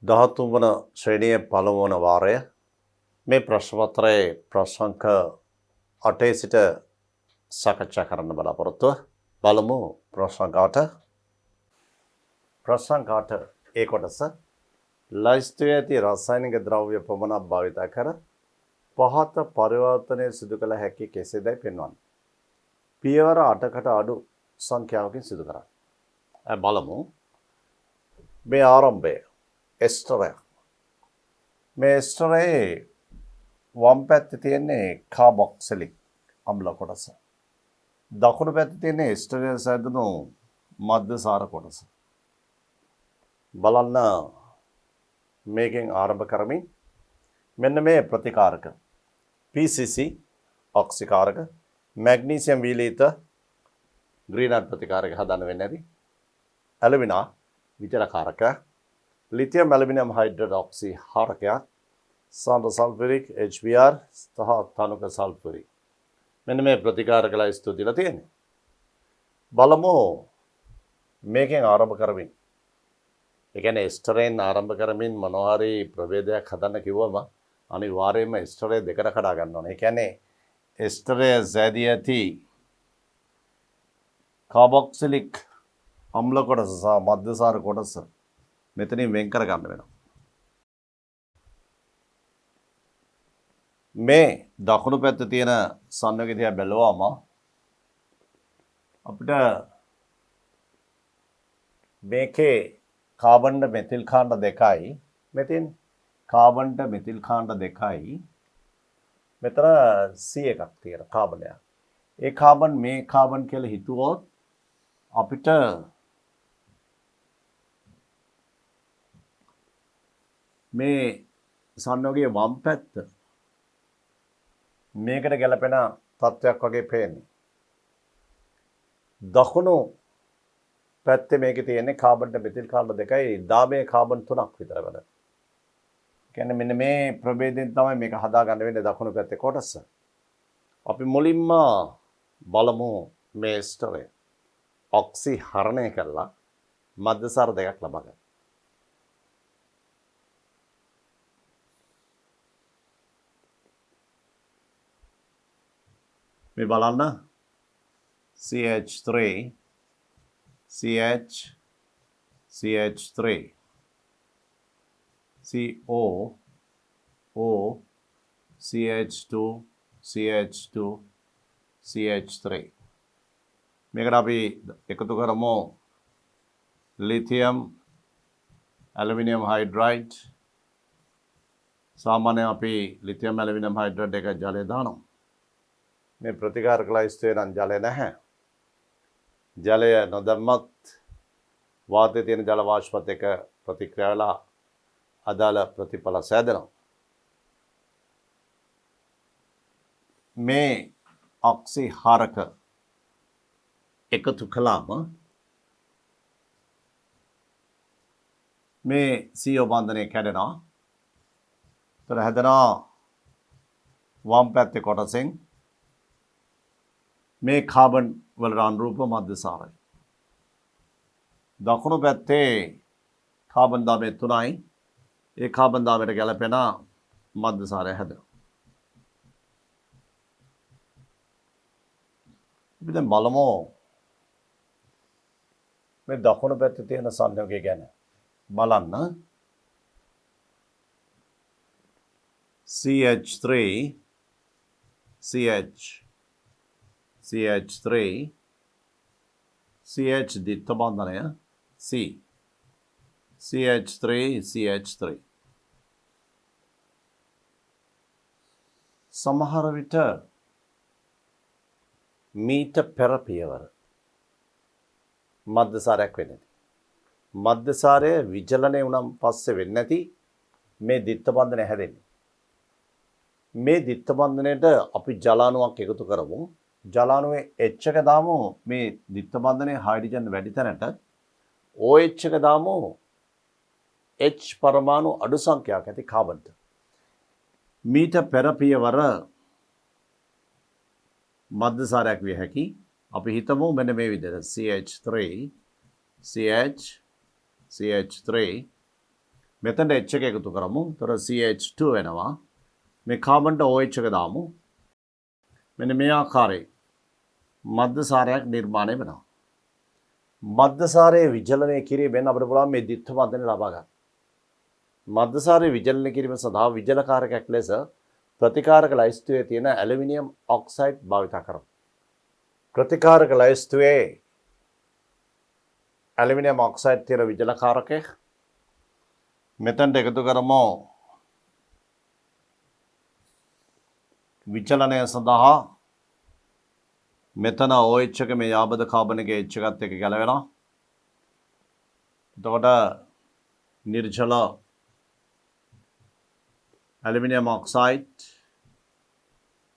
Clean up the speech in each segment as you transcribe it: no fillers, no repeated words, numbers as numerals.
13 වන ශ්‍රේණියේ පළමු වන වාරය මේ ප්‍රශ්න පත්‍රයේ ප්‍රශ්නංක 8 සිට සාකච්ඡා කරන්න බලාපොරොත්තු බලමු ප්‍රශ්නංක 8. ප්‍රශ්නංක 8 ඒ කොටස ලයිස්තුවේ ඇති රසායනික ද්‍රව්‍ය පමණක් භාවිත කර පහත පරිවර්තනය සිදු කළ හැකි කෙසේදයි පෙන්වන්න. පියවර 8කට අඩු සංඛ්‍යාවකින් සිදු කරන්න. බලමු මේ ආරම්භය එස්ටරය. මේ එස්ටරේ වම් පැත්තේ තියෙන්නේ කාබොක්සිලික් අම්ල කොටස. දකුණු පැත්තේ තියෙන්නේ එස්ටරේ සැදුණු මධ්‍යසාර කොටස. බලන්න මේකෙන් ආරම්භ කරමින් මෙන්න මේ ප්‍රතිකාරක PCC ඔක්සිකාරක මැග්නීසියම් විලීත ග්‍රීනර් ප්‍රතිකාරක හදන්න වෙන්නේ නැති ඇලුමිනා විතරකාරක ලිතියම් ඇලුමිනියම් හයිඩ්‍රොක්සි හාරකයක් සාන්ද්‍ර සල්ෆරික් HBr සහ තනුක සල්ෆරික් මෙන්න මේ ප්‍රතිකාරක ලයිස්තු දීලා තියෙන්නේ. බලමු මේකෙන් ආරම්භ කරමින් ඒ කියන්නේ එස්ටරෙන් ආරම්භ කරමින් මොනවා හරි ප්‍රභේදයක් හදන්න කිව්වම අනිවාර්යයෙන්ම එස්ටරේ දෙකට කඩා ගන්න ඕනේ. ඒ කියන්නේ එස්ටරේ සෑදී ඇති කාබොක්සිලික් අම්ල කොටස සහ මධ්‍යසාර කොටස මෙතනින් වෙන් කර ගන්න වෙනවා. මේ දකුණු පැත්තේ තියෙන සංයෝගය දිහා බැලුවම අපිට මේකේ කාබන් මෙතිල් කාණ්ඩ දෙකයි මෙතෙන් කාබන් මෙතිල් කාණ්ඩ දෙකයි මෙතන C එකක් තියෙන කාබනයක්. ඒ කාබන් මේ කාබන් කියලා හිතුවොත් අපිට මේ සංයෝගයේ වම් පැත්ත මේකට ගැලපෙන තත්වයක් වගේ පේන්නේ. දකුණු පැත්තේ මේකේ තියෙන්නේ කාබන් මෙතිල් කාණ්ඩ දෙකයි 10 කාබන් 3ක් විතර වැඩ. කියන්නේ මෙන්න මේ ප්‍රභේදයෙන් තමයි මේක හදා ගන්න වෙන්නේ දකුණු පැත්තේ කොටස. අපි මුලින්ම බලමු මේ ස්ටරේ ඔක්සි හරණය කරලා මධ්‍යසාර දෙකක් ලබා ගන්න. මේ බලන්න CH3 CH CH3 CO O CH2 CH2 CH3 මේකට අපි එකතු කරමු ලිතියම් ඇලුමිනියම් හයිඩ්‍රයිඩ්. සාමාන්‍යයෙන් අපි ලිතියම් ඇලුමිනියම් හයිඩ්‍රයිඩ් එක ජලය දානවා. මේ ප්‍රතිකාරක ලයිස්තුවේ නම් ජලය නැහැ. ජලය නොදැම්මත් වාතයේ තියෙන ජල වාෂ්පත් එක්ක ප්‍රතික්‍රියා වෙලා අදාළ ප්‍රතිඵල සෑදෙනවා. මේ ඔක්සි හාරක එකතු කළාම මේ CO බන්ධනය කැඩෙනවා. ඒතර හැදෙනවා වම් පැත්තේ කොටසෙන් මේ කාබන් වලට අනුරූප මධ්‍යසාරයි. දකුණු පැත්තේ කාබන් 13යි. ඒ කාබන් 13ට ගැලපෙන මධ්‍යසාරය හැදෙනවා. අපි දැන් බලමු මේ දකුණු පැත්තේ තියෙන සංයෝගය ගැන. බලන්න CH3 CH CH3 CH දිත්ත බන්ධනය C CH3 CH3 සමහර විට මීට පෙර පියවර මධ්‍යසාරයක් වෙන්නේ නැති. මධ්‍යසාරය විචලනය වුණාන් පස්සේ වෙන්නේ නැති මේ දිත්ත බන්ධනය හැදෙන්නේ. මේ දිත්ත බන්ධනයට අපි ජලාණුවක් එකතු කරමු. ජලාණුවේ H එක දාමු මේ දිත්ත බන්ධනයේ හයිඩ්‍රජන් වැඩි තැනට OH එක දාමු H පරමාණු අඩු සංඛ්‍යාවක් ඇති කාබන්ට. මීට පෙර පියවර මධ්‍යසාරයක් විය හැකි. අපි හිතමු මෙන්න මේ විදිහට CH3 CH CH3 මෙතනට H එක එකතු කරමු. එතකොට CH2 වෙනවා. මේ කාබන්ට OH එක දාමු. මෙන්න මේ ආකාරයේ මධ්‍යසාරයක් නිර්මාණය වෙනවා. මධ්‍යසාරයේ විචලනය කිරීමෙන් අපිට පුළුවන් මේ ද්විත්ව බන්ධනය ලබා ගන්න. මධ්‍යසාරයේ විචලනය කිරීම සඳහා විචලකාරකයක් ලෙස ප්‍රතිකාරක ලයිස්තුවේ තියෙන ඇලුමිනියම් ඔක්සයිඩ් භාවිත කරමු. ප්‍රතිකාරක ලයිස්තුවේ ඇලුමිනියම් ඔක්සයිඩ් තියෙන විචලකාරකයක් මෙතනට එකතු කරමු. විචලනය සඳහා මෙතන OH එක මේ යාබද කාබන් එකේ H එකත් එක්ක ගැලවෙනවා. එතකොට නිර්ජල ඇලුමිනියම් ඔක්සයිඩ්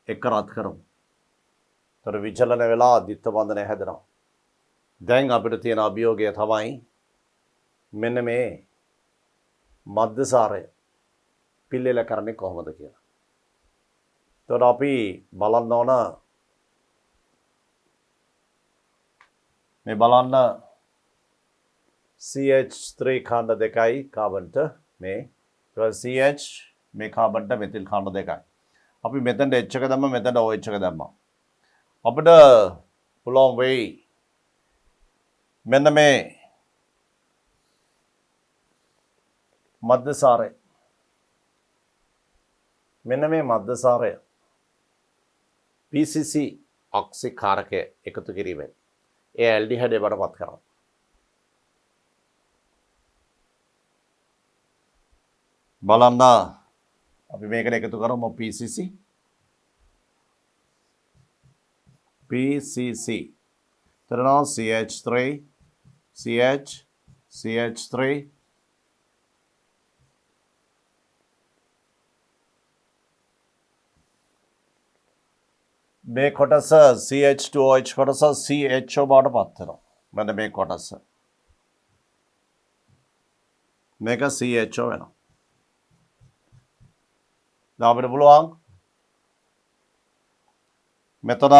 එක රත් කරමු. එතකොට විචලන වෙලා ද්විත්ව බන්ධනය හැදෙනවා. දැන් අපිට තියෙන අභියෝගය තමයි මෙන්න මේ මධ්‍යසාරය පිළිල කරන්නේ කොහොමද කියලා. එතකොට අපි බලන්න ඕන මේ බලන්න CH3 කාණ්ඩ දෙකයි කාබන්ට මේ CH මේ කාබන්ට මෙතිල් කාණ්ඩ දෙකයි. අපි මෙතනට H එක දැම්මා මෙතනට OH එක දැම්මා. අපිට පුළුවන් වෙයි මෙන්න මේ මධ්‍යසාරය PCC ඔක්සිකාරකය එකතු කිරීමෙන් ඒ ඇල්ඩිහයිඩ් බවටපත් කරනවා. බලන්න අපි මේකට එකතු කරමු PCC එතනවා CH3 CH3 මේ කොටස CH2OH කොටස CHO බවට පත් වෙනවා. මෙන්න මේ කොටස. මේක CHO වෙනවා. දැන් අපිට පුළුවන් මෙතන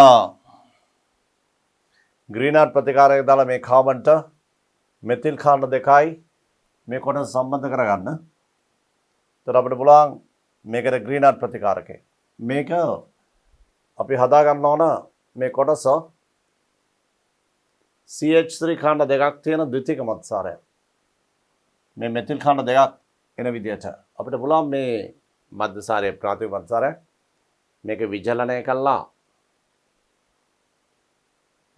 ග්‍රීන්හාර්ට් ප්‍රතිකාරයක් දාලා මේ කාබන්ට මෙතිල් කාණ්ඩ දෙකයි මේ කොටස සම්බන්ධ කරගන්න. එතකොට අපිට පුළුවන් මේකට ග්‍රීන්හාර්ට් ප්‍රතිකාරකය. මේක අපි හදා ගන්න ඕන මේ කොටස CH3 කාණ්ඩ දෙකක් තියෙන ද්විතීයික මධ්‍යසාරය. මේ මෙතිල් කාණ්ඩ දෙකක් එන විදිහට අපිට පුළුවන් මේ මධ්‍යසාරයේ ප්‍රාථමික මධ්‍යසාරය මේක විචලනය කළා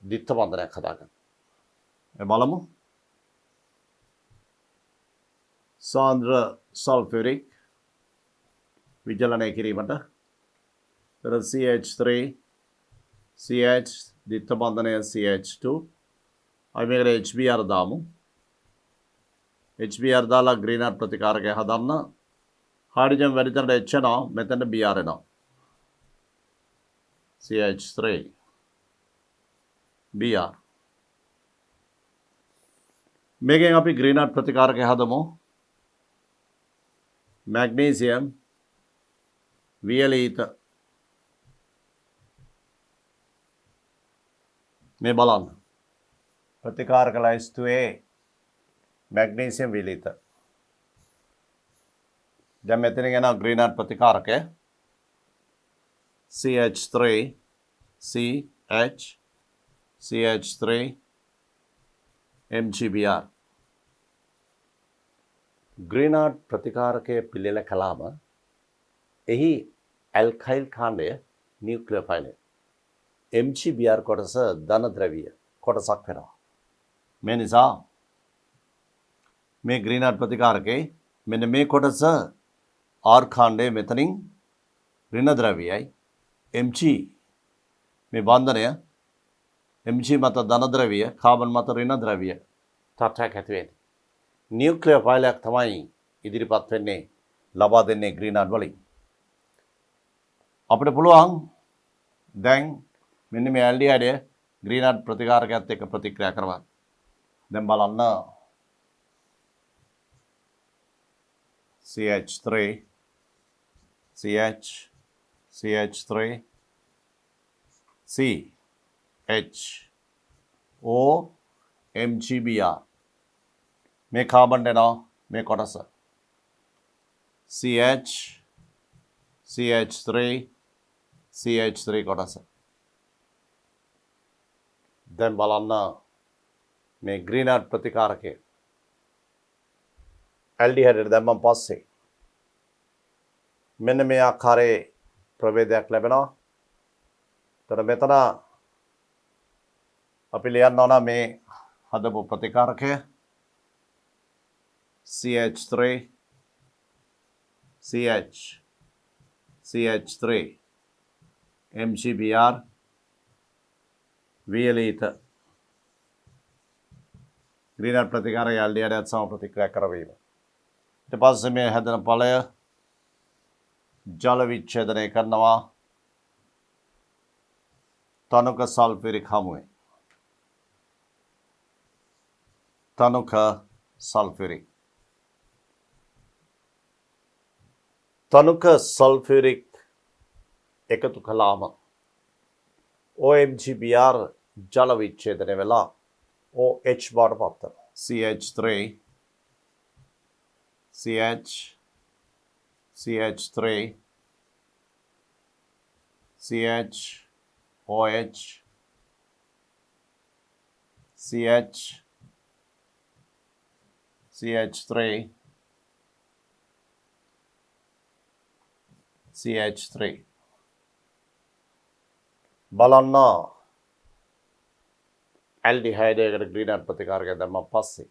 ද්විත්ව බන්ධනයක් හදාගන්න. මේ බලමු. සාන්ද්‍ර සල්ෆියුරික් විචලනය කිරීමට CH3 CH ද්විත්ව බන්ධනය CH2 අපි මේකට HBr දාමු. HBr දාලා ග්‍රීන්හාර්ට් ප්‍රතිකාරකය හදන්න. හයිඩ්‍රජන් වැඩි තැනට H එනවා මෙතනට Br එනවා. CH3 Br මේකෙන් අපි ග්‍රීන්හාර්ට් ප්‍රතිකාරකය හදමු. මැග්නීසියම් වියලීත මේ බලන්න ප්‍රතිකාරක ලයිස්තුවේ මැග්නීසියම් වියලීත. දැන් මෙතන යන ග්‍රීන්හාර්ට් ප්‍රතිකාරකය CH3 CH CH3 MgBr ග්‍රීන්හාර්ට් ප්‍රතිකාරකය පිළිල කළාම එහි ඇල්කයිල් කාණ්ඩය නියුක්ලියෝෆයිල් MgBr කොටස ධන ද්‍රව්‍ය කොටසක් වෙනවා. මේ නිසා මේ ග්‍රීන්හාර්ට් ප්‍රතිකාරකේ මෙන්න මේ කොටස R කාණ්ඩය මෙතනින් ඍණ ද්‍රව්‍යයි Mg මේ බන්ධනය Mg මත ධන ද්‍රව්‍ය කාබන් මත ඍණ ද්‍රව්‍ය තත්ත්වයක් ඇති වෙන්නේ. නියුක්ලියෝෆයිලයක් තමයි ඉදිරිපත් වෙන්නේ ලබා දෙන්නේ ග්‍රීන්හාර්ට් වලින්. අපිට පුළුවන් දැන් මෙන්න මේ ඇල්ඩිහයිඩය ග්‍රීන්හාර්ට් ප්‍රතිකාරකයත් එක්ක ප්‍රතික්‍රියා කරවන්න. දැන් බලන්න CH3 CH CH3 CH O MgBr මේ කාබන් එනවා මේ කොටස CH CH3 CH3 කොටස. දැන් බලන්න මේ ග්‍රීනර්ඩ් ප්‍රතිකාරකය ඇල්ඩිහයිඩ් දැම්මන් පස්සේ මෙන්න මේ ආකාරයේ ප්‍රභේදයක් ලැබෙනවා. එතකොට මෙතන අපි ලියන්න ඕන මේ හදපු ප්‍රතිකාරකය CH3 CH CH3 MgBr වියලීත ග්‍රීනර්ඩ් ප්‍රතිකාරකය ඇල්ඩිහයිඩ්ත් සම ප්‍රතික්‍රියා කරවීම. ඊට පස්සේ මේ හැදෙන ඵලය ජල විච්ඡේදනය කරනවා තනුක සල්ෆිරික් හමුවේ. තනුක සල්ෆිරික් එකතු කළාම OMgBr ජල විච්ඡේදනය වෙලා OH බවට පත් වෙනවා. CH3 CH CH3 CH OH CH CH3 CH3 බලන්න ඇල්ඩිහයිඩයකට ග්‍රීනර්ඩ් ප්‍රතිකාරකය දැම්මන් පස්සේ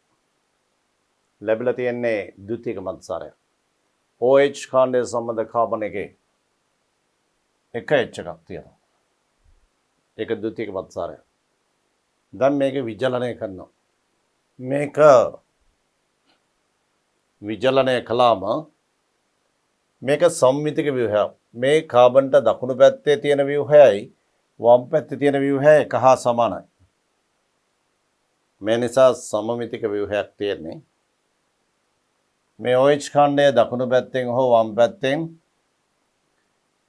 ලැබිලා තියෙන්නේ ද්විතීයික මද්දසාරය. OH කාණ්ඩය සම්බන්ධ කාබන් එකේ එක H එකක් තියෙනවා. ඒක ද්විතීයික මද්දසාරය. දැන් මේක විජලනය කරනවා. මේක විජලනය කළාම මේක සම්මිතික ව්‍යුහයක්. මේ කාබන්ට දකුණු පැත්තේ තියෙන ව්‍යුහයයි වම් පැත්තේ තියෙන ව්‍යුහය එක හා සමානයි. මේ නිසා සමමිතික ව්‍යුහයක් තියෙන්නේ. මේ OH කාණ්ඩය දකුණු පැත්තෙන් හෝ වම් පැත්තෙන්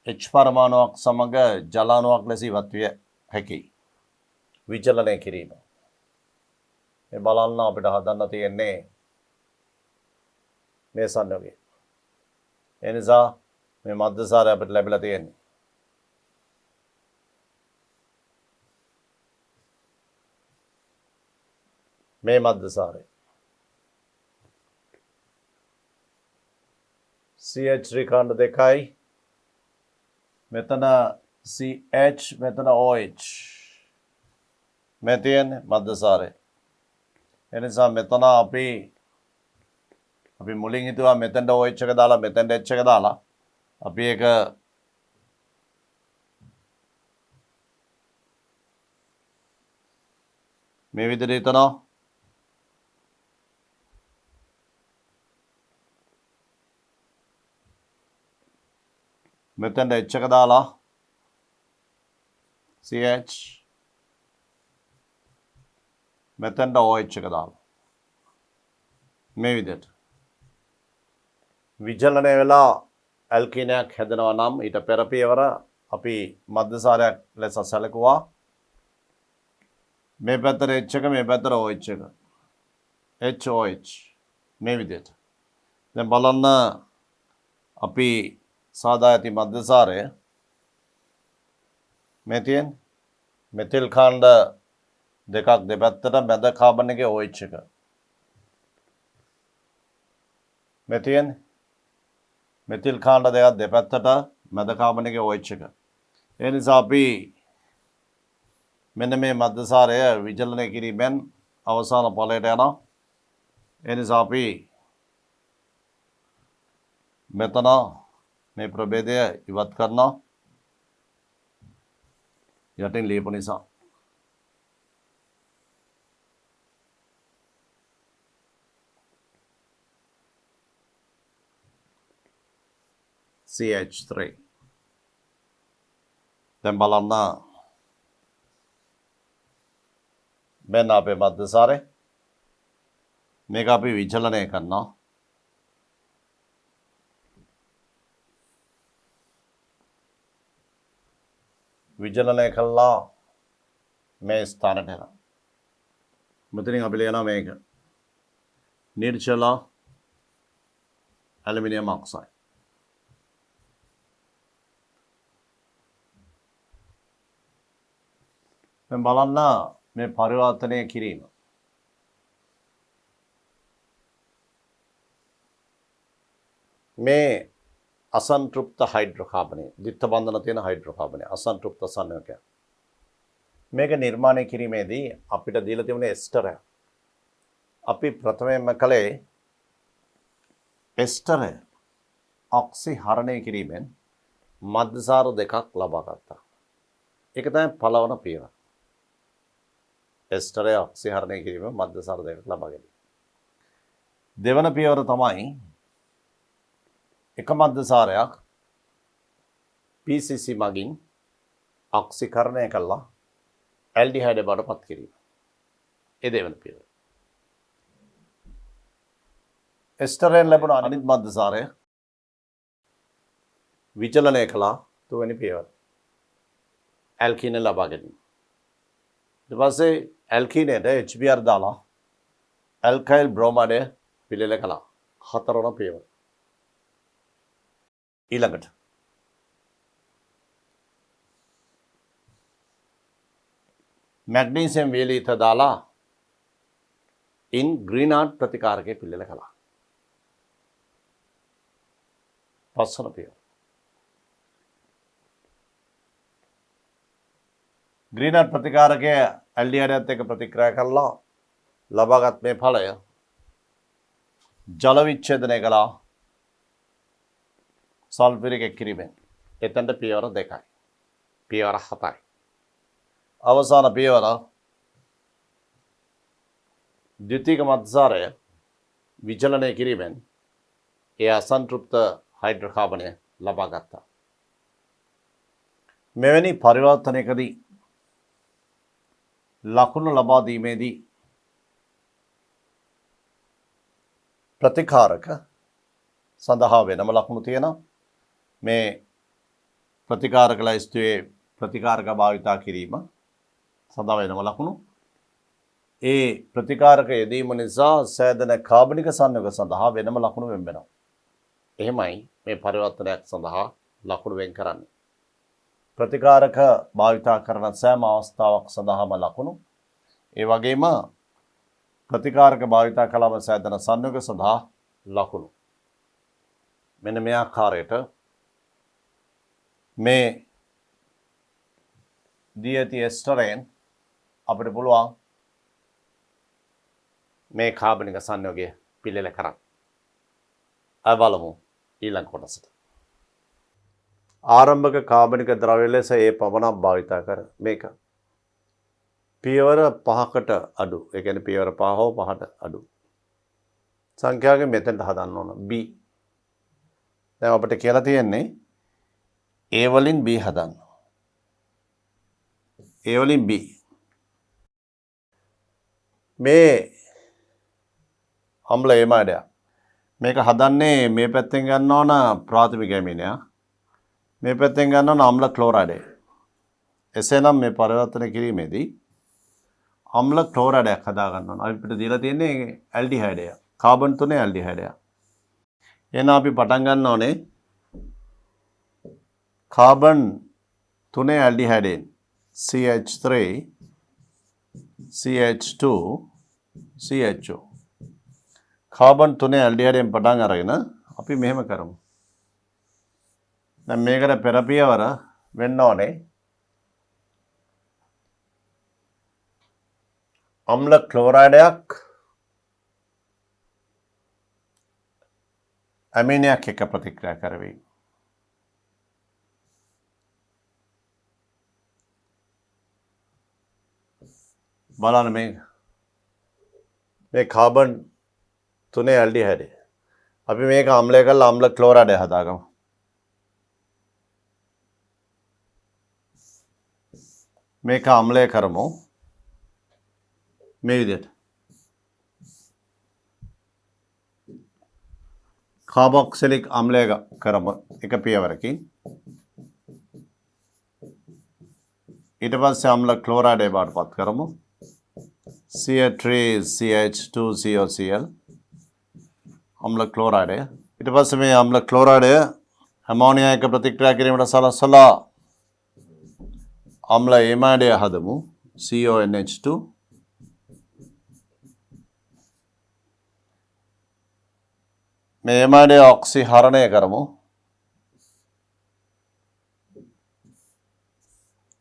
H පරමාණුවක් සමග ජලාණුවක් ලෙස ඉවත් විය හැකියි. විචලනය කිරීම. මේ බලන්න අපිට හදන්න තියෙන්නේ මේ සංයෝගය. ඒ නිසා මේ මද්දසාරය අපිට ලැබිලා තියෙන්නේ. මේ මද්දසාරය. CH3 කාණ්ඩ දෙකයි. මෙතන CH මෙතන OH. මේ තියෙන්නේ මද්දසාරය. ඒ නිසා මෙතන අපි මුලින් හිතුවා මෙතෙන්ට OH එක දාලා මෙතෙන්ට H එක දාලා අපි ඒක මේ විදිහට හිතනවා. මෙතෙන්ට H එක දාලා CH මෙතෙන්ට OH එක දාලා මේ විදිහට විජලනය වෙලා ඇල්කීනයක් හැදෙනවා නම් ඊට පෙර පියවර අපි මද්දසාරයක් ලෙස සැලකුවා. මේ පැත්තට H එක මේ පැත්තට OH එක HOH මේ විදිහට. දැන් බලන්න අපි සාදා ඇති මද්දසාරය මේ තියෙන මෙතිල් කාණ්ඩ දෙකක් දෙපැත්තට මැද කාබන් එකේ OH එක. මේ තියෙන මෙතිල් කාණ්ඩ දෙකක් දෙපැත්තට මැද කාබන් එකේ OH එක. ඒ නිසා අපි මෙන්න මේ මද්දසාරය විචලනය කිරීමෙන් අවසාන ඵලයට යනවා. ඒ නිසා අපි මෙතන මේ ප්‍රභේදය ඉවත් කරනවා යටින් ලියපු නිසා. CH3 දැන් බලන්න මෙන්න අපේ මද්දසාරය. මේක අපි විචලනය කරනවා. විචලනය කළා මේ ස්ථානට එනවා. මෙතනින් අපි ලියනවා මේක නිර්ජල ඇලුමිනියම් ඔක්සයිඩ්. मैं බලන්න මේ පරිවර්තනය කිරීම. මේ අසන්තෘප්ත හයිඩ්‍රෝකාබනය ද්විත්ව බන්ධන තියෙන හයිඩ්‍රෝකාබනය අසන්තෘප්ත සංයෝගයක්. මේක නිර්මාණය කිරීමේදී අපිට දීලා තිබුණේ එස්ටරය. අපි ප්‍රථමයෙන්ම කළේ එස්ටරය ඔක්සිහරණය කිරීමෙන් මධ්‍යසාර දෙකක් ලබා ගත්තා. ඒක තමයි පළවන පියවර. එස්ටරය ඔක්සිහරණය කිරීමෙන් මධ්‍යසාර දෙකක් ලබා ගැනීම. දෙවන පියවර තමයි එක මධ්‍යසාරයක් PCC මගින් ඔක්සිකරණය කළා ඇල්ඩිහයිඩ් බවට පත් කිරීම. ඒ දෙවන පියවර. එස්ටරෙන් ලැබුණ අනිත් මධ්‍යසාරය විචලනය කළා තුන්වෙනි පියවර. ඇල්කීන ලබා ගැනීම. ඊට පස්සේ ඇල්කීනේට HBr දාලා ඇල්කයිල් බ්‍රෝමයිඩය පිළිල කළා. හතරවන පියවර. ඊළඟට මැග්නීසියම් වේලිත දාලා ඉන් ග්‍රීනාඩ් ප්‍රතිකාරකයේ පිළිල කළා. පස්වන පියවර. ග්‍රීනාඩ් ප්‍රතිකාරකය ඇල්ඩිහයිඩ්ත් එක්ක ප්‍රතික්‍රියා කළා. ලබාගත් මේ ඵලය ජල විච්ඡේදනය කළා සල්ෆරික් එක්කිරීමෙන්. එතනට පියවර 2යි. පියවර 7යි. අවසාන පියවර ද්විතීයික මධ්‍යසාරය විචලනය කිරීමෙන් ඒ අසන්තෘප්ත හයිඩ්‍රෝකාබනය ලබා ගත්තා. මෙවැනි පරිවර්තනයකදී ලකුණු ලබා දීමේදී ප්‍රතිකාරක සඳහා වෙනම ලකුණු තියෙනවා. මේ ප්‍රතිකාරක ලයිස්තුවේ ප්‍රතිකාරක භාවිතා කිරීම සඳහා වෙනම ලකුණු. ඒ ප්‍රතිකාරක යෙදීම නිසා සෑදෙන කාබනික සංයෝග සඳහා වෙනම ලකුණු වෙන් වෙනවා. එහෙමයි මේ පරිවර්තනයක් සඳහා ලකුණු වෙන් කරන්නේ. ප්‍රතිකාරක භාවිතා කරන සෑම අවස්ථාවක් සඳහාම ලකුණු. ඒ වගේම ප්‍රතිකාරක භාවිතා කළම සෑදෙන සංයෝග සඳහා ලකුණු. මෙන්න මේ ආකාරයට මේ දී ඇති එස්ටරෙන් අපිට පුළුවන් මේ කාබනික සංයෝගය පිළිල කරන්න. අය බලමු ඊළඟ කොටසට. ආරම්භක කාබනික ද්‍රව්‍ය ලෙස ඒ පමණක් භාවිතා කර මේක පියවර 5කට අඩු. ඒ කියන්නේ පියවර 5 හෝ 5ට අඩු. සංඛ්‍යාවකින් මෙතෙන්ට හදන්න ඕන B. දැන් අපිට කියලා තියෙන්නේ A වලින් B හදන්න. A වලින් B. මේ අම්ල එමඩයක්. මේක හදන්නේ මේ පැත්තෙන් ගන්න ඕන ප්‍රාථමික ඇමිනය. මේ පැත්තෙන් ගන්න ඕන අම්ල ක්ලෝරයිඩය. එසේනම් මේ පරිවර්තන කිරීමේදී අම්ල ක්ලෝරයිඩයක් හදා ගන්න ඕන. අපිට දීලා තියෙන්නේ ඇල්ඩිහයිඩය. කාබන් 3 ඇල්ඩිහයිඩය. එහෙනම් අපි පටන් ගන්න ඕනේ carbon 3 ඇල්ඩිහයිඩෙන් CH3 CH2 CHO. Carbon 3 ඇල්ඩිහයිඩෙන් පටන් අරගෙන අපි මෙහෙම කරමු. දැන් මේකට පෙර පියවර වෙන්න ඕනේ අම්ල ක්ලෝරයිඩයක් ඇමිනියක් එක්ක ප්‍රතික්‍රියා කරවීම. බලන්න මේ කාබන් 3 ඇල්ඩිහයිඩ්. අපි මේක අම්ලය කරලා අම්ල ක්ලෝරයිඩය හදාගමු. මේක අම්ලය කරමු. මේ විදිහට. කාබොක්සිලික් අම්ලය කරමු එක පියවරකින්. ඊට පස්සේ අම්ල ක්ලෝරයිඩය බාටපත් කරමු. CH3CH2COCl අම්ල ක්ලෝරයිඩය. ඊට පස්සේ මේ අම්ල ක්ලෝරයිඩය ඇමෝනියා එක්ක ප්‍රතික්‍රියා කිරීමට සලස්සලා අම්ල එමයිඩය හදමු. CONH2 මේ එමයිඩේ ඔක්සිහරණය කරමු.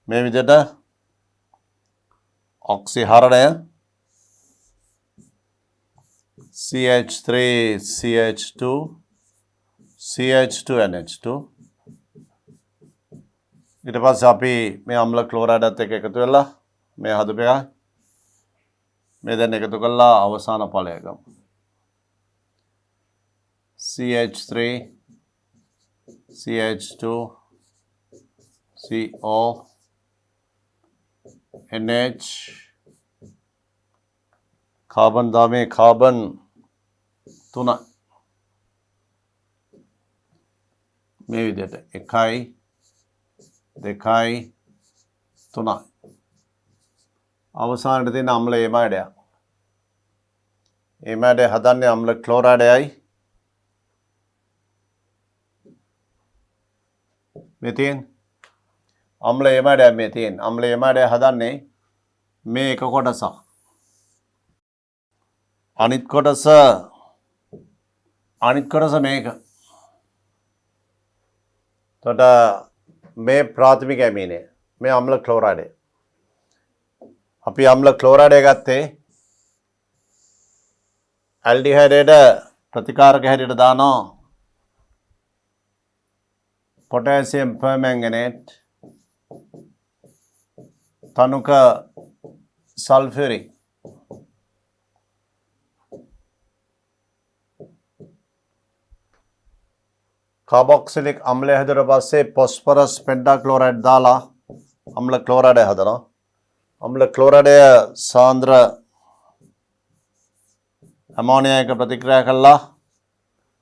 මේ විදිහට ඔක්සිහරණය CH3 CH2 CH2NH2 ඊට පස්සේ අපි මේ අම්ල ක්ලෝරයිඩත් එක්ක එකතු වෙලා මේ හදපු එක මේ දැන් එකතු කළා අවසාන ඵලය ගමු. CH3 CH2 CO NH carbon දාමේ කාබන් 3 මේ විදිහට 1යි 2යි 3යි අවසානයේ තියෙන අම්ල එමයිඩයක්. එමයිඩය හදන්නේ අම්ල ක්ලෝරයිඩයයි මේ තියෙන අම්ල එමයිඩය මේ තියෙන අම්ල එමයිඩය හදන්නේ මේ එක කොටසක්. අනිත් කොටස මේක. එතකොට මේ ප්‍රාථමික ඇමීනය මේ අම්ල ක්ලෝරයිඩය. අපි අම්ල ක්ලෝරයිඩය ගත්තේ ඇල්ඩිහයිඩයට ප්‍රතිකාරක හැටියට දානවා potassium permanganate තනුක සල්ෆරික් කාබොක්සිලික් අම්ලය හැදුවට පස්සේ phosphorus pentachloride දාලා අම්ල ක්ලෝරයිඩය හදනවා. අම්ල ක්ලෝරයිඩය සාන්ද්‍ර ඇමෝනියා එක ප්‍රතික්‍රියා කළා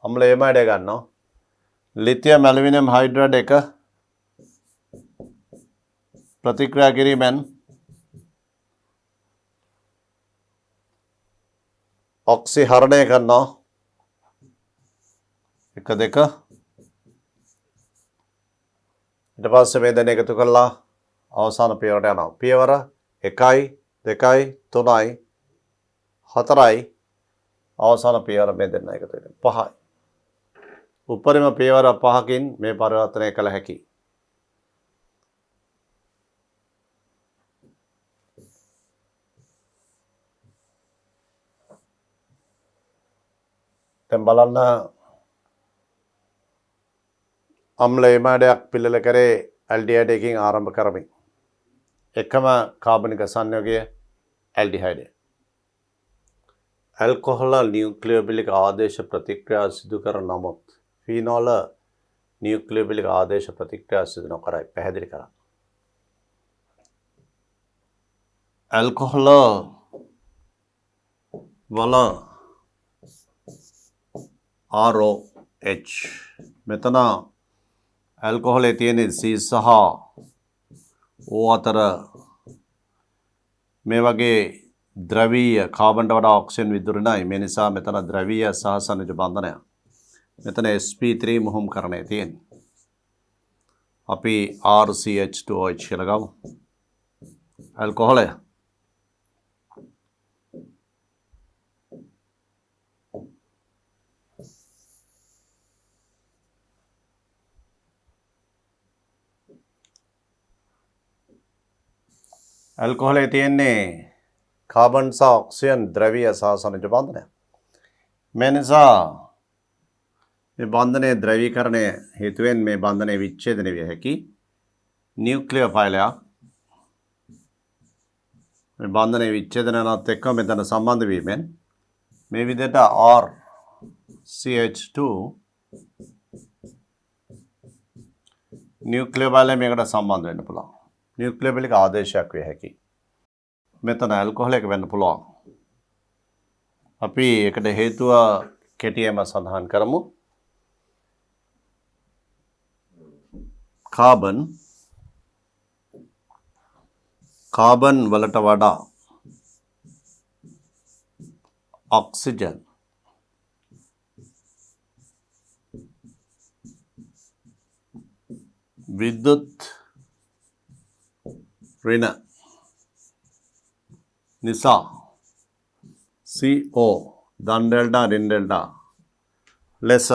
අම්ල එමයිඩය ගන්නවා. ලිතියම් ඇලුමිනියම් හයිඩ්‍රයිඩ් එක ප්‍රතික්‍රියා කිරීමෙන් ඔක්සිහරණය කරනවා 1 2 ඊට පස්සේ මේ දෙන එකතු කළා අවසාන පියවරට යනවා. පියවර 1යි 2යි 3යි 4යි අවසාන පියවර මේ දෙන්න එකතු වෙනවා 5යි. උපරිම පියවර 5කින් මේ පරිවර්තනය කළ හැකියි. දැන් බලන්න අම්ල එමයිඩයක් පිළිල කරේ ඇල්ඩිහයිඩ් එකකින් ආරම්භ කරමින් එකම කාබනික සංයෝගය ඇල්ඩිහයිඩය. ඇල්කොහොල නියුක්ලියෝෆිලික් ආදේශ ප්‍රතික්‍රියා සිදු කර නමුත් ෆීනෝල නියුක්ලියෝෆිලික් ආදේශ ප්‍රතික්‍රියා සිදු නොකරයි පැහැදිලි කරා. ඇල්කොහොල වල ROH මෙතන ඇල්කොහොලේ තියෙන C සහ O අතර මේ වගේ ද්‍රවීය කාබන්ට වඩා ඔක්සිජන් විදුරණයි. මේ නිසා මෙතන ද්‍රවීය සහ සනිජ බන්ධනයක්. මෙතන sp3 මුහුම් කරණය තියෙන්නේ. අපි RCH2OH කියලා ගමු. ඇල්කොහොලය ඇල්කොහොලේ තියෙන්නේ කාබන් සහ ඔක්සිජන් ද්‍රවීය සහ සනිජ බන්ධනයක්. මේ නිසා මේ බන්ධනයේ ද්‍රවීකරණය හේතුවෙන් මේ බන්ධනයේ විච්ඡේදනය විය හැකි නියුක්ලියෝෆයිලයක් මේ බන්ධනයේ විච්ඡේදනයත් එක්ක මෙතන සම්බන්ධ වීමෙන් මේ විදිහට RCH2 නියුක්ලියෝෆයිලය මේකට සම්බන්ධ වෙන්න පුළුවන්. නියුක්ලියෝෆිලික් ආදේශයක් විය හැකියි. මෙතන ඇල්කොහොල එක වෙන්න පුළුවන්. අපි ඒකට හේතුව කෙටියෙන්ම සඳහන් කරමු. කාබන් වලට වඩා ඔක්සිජන් විද්‍යුත් ඍණ නිසා CO ධන් ඩෙල්ටා ඍණ ඩෙල්ටා ලෙස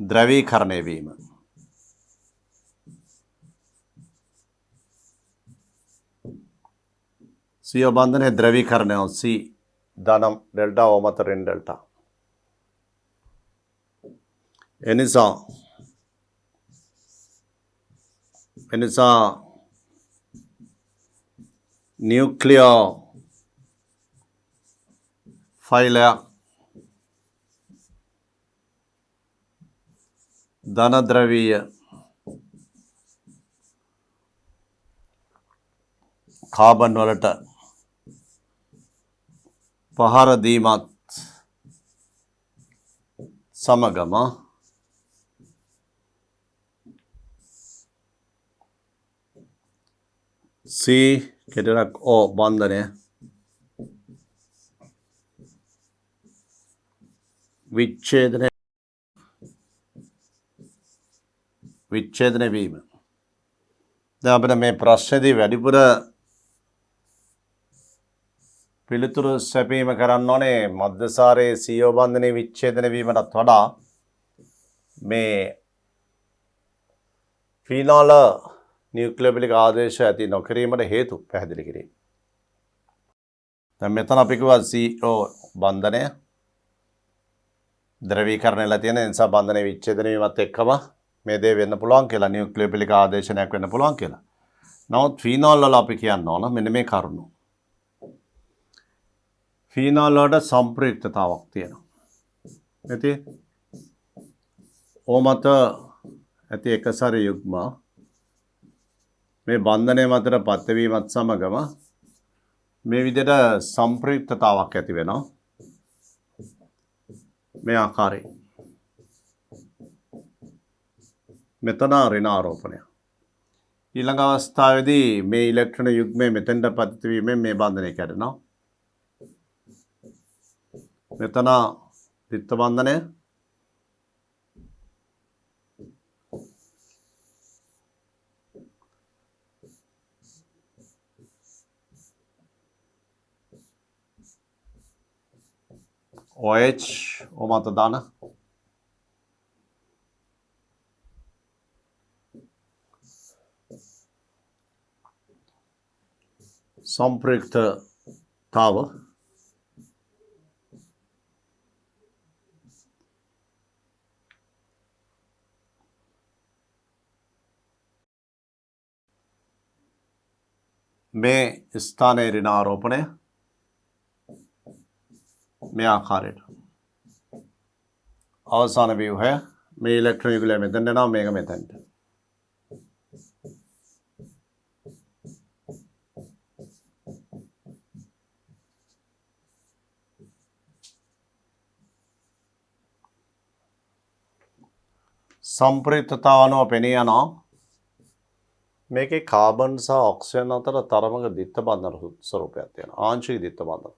ද්‍රවීකරණය වීම. CO බන්ධනයේ ද්‍රවීකරණය C ධනම් ඩෙල්ටා O මත ඍණ ඩෙල්ටා. එනිසා න්‍යුක්ලියර් ෆයිලයක් ධන ද්‍රවීය කාබන් වලට පහර දීමත් සමගම C කෙටරක් O බන්ධනය විච්ඡේදනය වීම. දැන් අපිට මේ ප්‍රශ්නේදී වැඩිපුර පිළිතුරු සැපීම කරන්න ඕනේ මධ්‍යසාරයේ CO බන්ධනයේ විච්ඡේදනය වීමටත් වඩා මේ ෆීනෝල නියුක්ලියෝෆිලික් ආදේශ ඇති නොකිරීමට හේතු පැහැදිලි කිරීම. දැන් මෙතන අපි කිව්වා CO බන්ධනය ද්‍රවීකරණයලා තියෙන නිසා බන්ධනයේ විච්ඡේදනය වීමත් එක්කම මේ දේ වෙන්න පුළුවන් කියලා නියුක්ලියෝෆිලික් ආදේශනයක් වෙන්න පුළුවන් කියලා. නමුත් ෆීනෝල් වල අපි කියන්න ඕන මෙන්න මේ කරුණු. ෆීනෝල් වලට සම්ප්‍රයුක්තතාවක් තියෙනවා. ඇති O මත ඇති එකසර යුග්ම මේ බන්ධනය මතට පත්වීමත් සමගම මේ විදිහට සම්ප්‍රයුක්තතාවක් ඇති වෙනවා. මේ ආකාරයෙන් මෙතන ඍණ ආරෝපණය. ඊළඟ අවස්ථාවේදී මේ ඉලෙක්ට්‍රෝන යුග්මය මෙතෙන්ට පතිත වීමෙන් මේ බන්ධනය කැඩෙනවා. මෙතන ද්විත්ව බන්ධනය OH O මත දාන සම්ප්‍රයුක්තතාව මේ ස්ථානයේ ඍණ ආරෝපණය මේ ආකාරයට අවසාන ව්‍යුහය මේ ඉලෙක්ට්‍රෝන යුගලය මෙතෙන්ට යනවා මේක මෙතෙන්ට. සම්ප්‍රයුක්තතාව අනුව පෙනී යනවා මේකේ කාබන් සහ ඔක්සිජන් අතර තරමක ද්විත්ව බන්ධන ස්වරූපයක් තියෙනවා. ආංශික ද්විත්ව බන්ධන.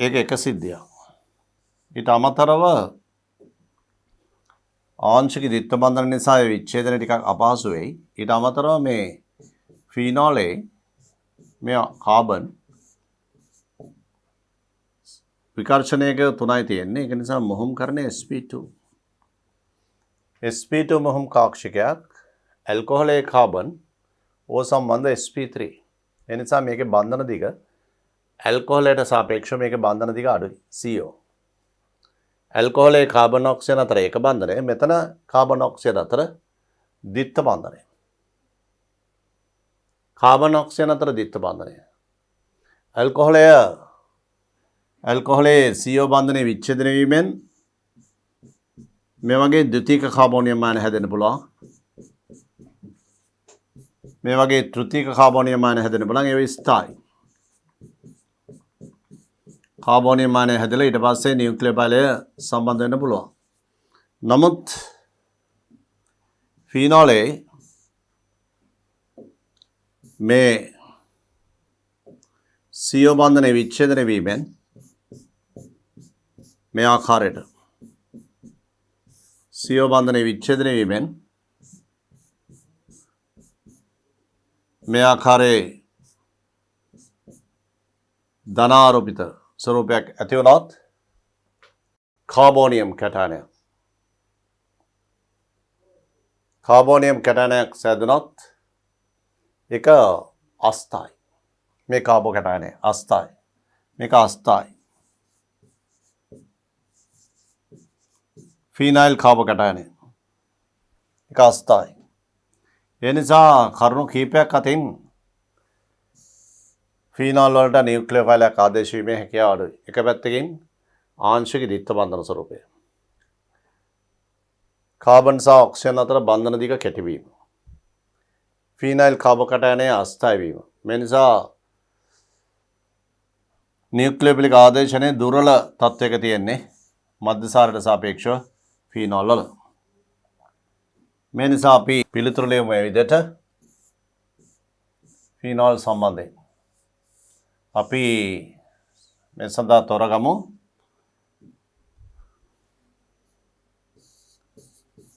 ඒක එක සිද්ධියක්. ඊට අමතරව ආංශික ද්විත්ව බන්ධන නිසා ඒ විච්ඡේදනය ටිකක් අපහසු වෙයි. ඊට අමතරව මේ ෆීනෝලේ මේ කාබන් විකර්ෂණයක තුනයි තියෙන්නේ. ඒක නිසා මොහොම් කරන්නේ sp2. sp2 මොහොම් කාක්ෂිකයක් ඇල්කොහොලේ කාබන් O සම්බන්ධ sp3. ඒ නිසා මේකේ බන්ධන දිග ඇල්කොහොලයට සාපේක්ෂව මේකේ බන්ධන දිග අඩුයි. CO. ඇල්කොහොලේ කාබන් ඔක්සිජන් අතර එක බන්ධනය. මෙතන කාබන් ඔක්සිජන් අතර ද්විත්ව බන්ධනය. කාබන් ඔක්සිජන් අතර ද්විත්ව බන්ධනය. ඇල්කොහොලේ CO බන්ධනයේ විච්ඡේදනය වීමෙන් මේ වගේ ද්විතීක කාබෝනියම් අයන හැදෙන්න පුළුවන්. මේ වගේ තෘතීක කාබෝනියම් අයන හැදෙන්න පුළුවන්. ඒව ස්ථායි. කාබෝනියම් අයන හැදලා ඊට පස්සේ නියුක්ලියර් බලය සම්බන්ධ වෙන්න පුළුවන්. නමුත් ෆීනෝලේ මේ CO බන්ධනයේ විච්ඡේදනය වීමෙන් මේ ආකාරයට CO බන්ධනයේ විච්ඡේදනය වීමෙන් මේ ආකාරයේ ධනාරෝපිත ස්වරූපයක් ඇති වුණොත් කාබෝනියම් කැටයනය සෑදුනොත් ඒක අස්ථායි. මේ කාබෝ කැටයනය අස්ථායි. මේක අස්ථායි. ෆීනයිල් කාබෝ කැටයනය ඒක අස්ථායි. ඒ නිසා කරුණු කීපයක් අතින් ෆීනෝල් වලට නියුක්ලියෝෆයිලයක් ආදේශ වීමේ හැකියාව අඩුයි. එක පැත්තකින් ආංශික ද්විත්ව බන්ධන ස්වරූපය. කාබන් සහ ඔක්සිජන් අතර බන්ධන දිග කෙටි වීම. ෆීනයිල් කාබෝ කැටයනයේ අස්ථායි වීම. මේ නිසා නියුක්ලියෝෆිලික් ආදේශනයේ දුර්වල තත්වයක තියෙන්නේ මධ්‍යසාරයට සාපේක්ෂව ෆීනෝල් වල. මේ නිසා අපි පිළිතුරු ලියමු මේ විදිහට ෆීනෝල් සම්බන්ධයෙන්. අපි මේ සඳහා තෝරගමු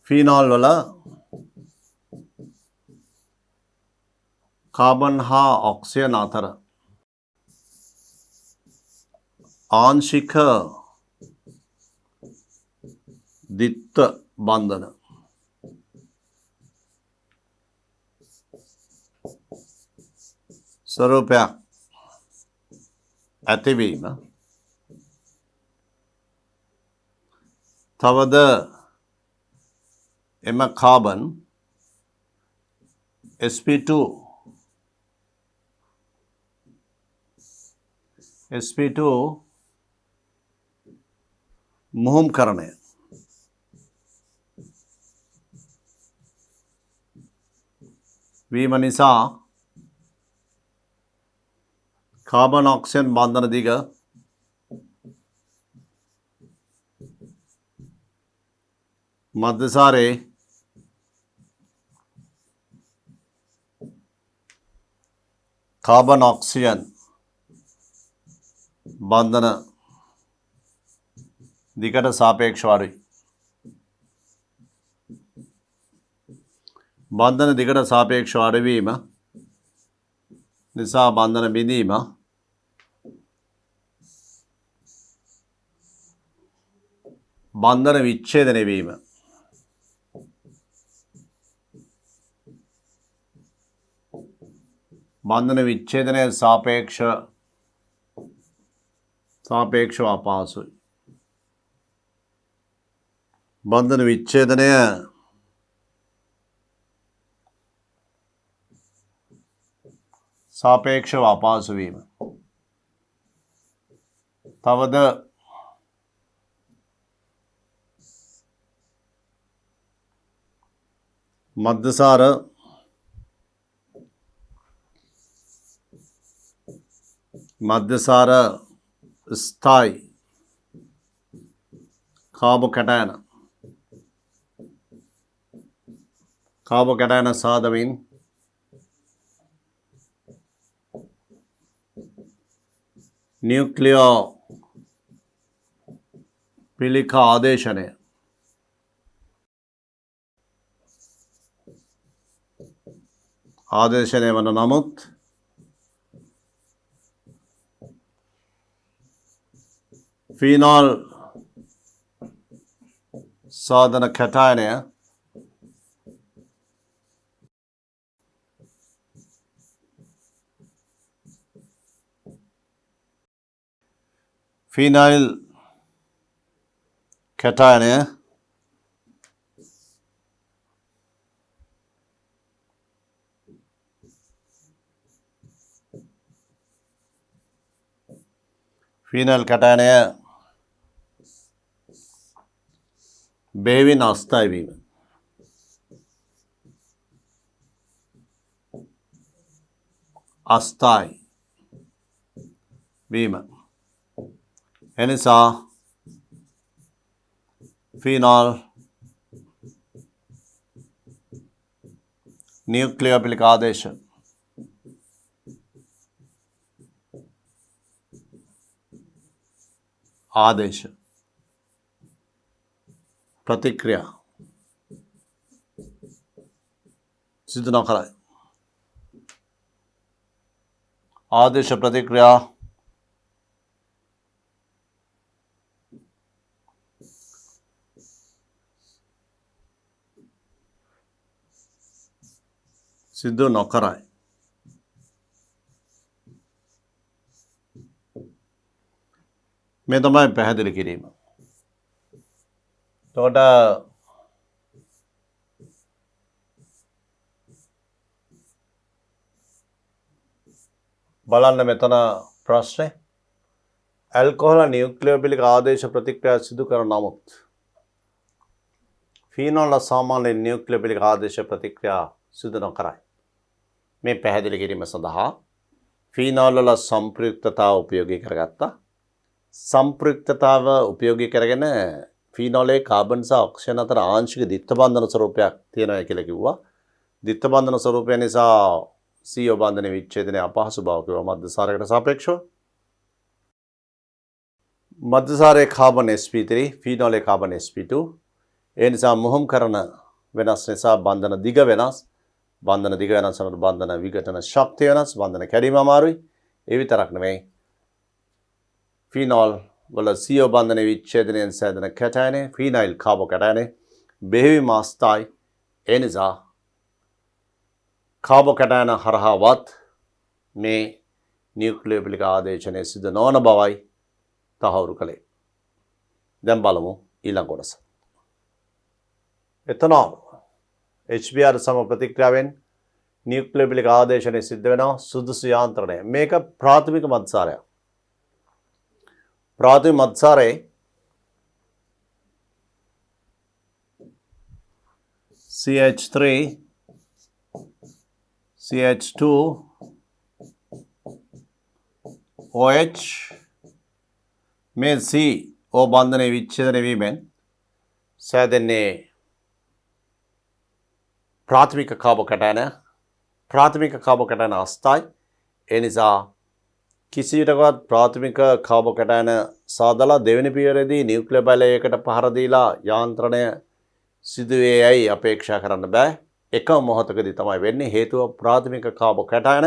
ෆීනෝල් වල කාබන් හා ඔක්සිජන් අතර ආංශික ද්විත්ව බන්ධන ස්වරූපයක් ඇතිවීම තවද එම කාබන් sp2 මුහුම්කරණය වීම නිසා කාබන් ඔක්සිජන් බන්ධන දිග මධ්‍යසාරයේ කාබන් ඔක්සිජන් බන්ධන දිගට සාපේක්ෂව අඩුයි. බන්ධන දිගට සාපේක්ෂව අඩුවීම නිසා බන්ධන බිඳීම බන්ධන විච්ඡේදනය වීම බන්ධන විච්ඡේදනය සාපේක්ෂව අපහසුයි. බන්ධන විච්ඡේදනය සාපේක්ෂව අපහසු වීම තවද මධ්‍යසාර ස්ථායි කාබෝ කැටයන සාදමින් නියුක්ලියෝෆිලික් ආදේශනය වන නමුත් ෆීනෝල් සාධන කැටයනය ෆීනයිල් කැටයනය බෙහෙවින් අස්ථායි වීම එනිසා ෆීනෝල් නියුක්ලියෝෆිලික් ආදේශ ප්‍රතික්‍රියා සිදු නොකරයි. ආදේශ ප්‍රතික්‍රියා සිදු නොකරයි. මේ තමයි පැහැදිලි කිරීම. එතකොට බලන්න මෙතන ප්‍රශ්නේ ඇල්කොහොල නියුක්ලියෝෆිලික් ආදේශ ප්‍රතික්‍රියා සිදු කර නමුත් ෆීනෝල සාමාන්‍ය නියුක්ලියෝෆිලික් ආදේශ ප්‍රතික්‍රියා සිදු නොකරයි. මේ පැහැදිලි කිරීම සඳහා ෆීනෝල් වල සම්ප්‍රයුක්තතාව උපයෝගී කරගත්තා. සම්ප්‍රයුක්තතාව උපයෝගී කරගෙන ෆීනෝලේ කාබන් සහ ඔක්සිජන් අතර ආංශික දිත්ත බන්ධන ස්වරූපයක් තියෙනවා කියලා කිව්වා. දිත්ත බන්ධන ස්වරූපය නිසා CO බන්ධනයේ විච්ඡේදනයේ අපහසු බව කිව්වා මධ්‍යසාරයකට සාපේක්ෂව. මධ්‍යසාරයේ කාබන් sp3 ෆීනෝලේ කාබන් sp2 ඒ නිසා මුහුම් කරන වෙනස් නිසා බන්ධන දිග වෙනස්. බන්ධන දිග වෙනස් වෙනකොට බන්ධන විඝටන ශක්තිය වෙනස්. බන්ධන කැඩීම අමාරුයි. ඒ විතරක් නෙමෙයි. ෆීනෝල් වල CO බන්ධනයේ විච්ඡේදනයෙන් සෑදෙන කැටයනේ ෆීනයිල් කාබෝකැටයනේ බෙහෙවින්ම අස්ථායි. ඒ නිසා කාබෝකැටයන හරහාවත් මේ නියුක්ලියෝෆිලික් ආදේශනය සිදු නොවන බවයි තහවුරු කළේ. දැන් බලමු ඊළඟ කොටස. එතනෝල් HBr සම ප්‍රතික්‍රියාවෙන් නියුක්ලියෝෆිලික් ආදේශනය සිද්ධ වෙනවා සුදුසු යාන්ත්‍රණය. මේක ප්‍රාථමික මධ්‍යසාරයක්. प्राथमिक मध्यसारे CH3 CH2 OH में C O बंधने विच्छेदने वीमेन सैदने प्राथमिक कार्बोकैटायन अस्थायी एनिसा किसी जगह प्राथमिक कार्बोकैटायन साधला देवनी पियरेदी न्यूक्लियर බලයකට පහර දීලා යාන්ත්‍රණය සිදුවේයයි අපේක්ෂා කරන්න බෑ. එක මොහොතකදී තමයි වෙන්නේ හේතුව ප්‍රාථමික කාබෝකැටයන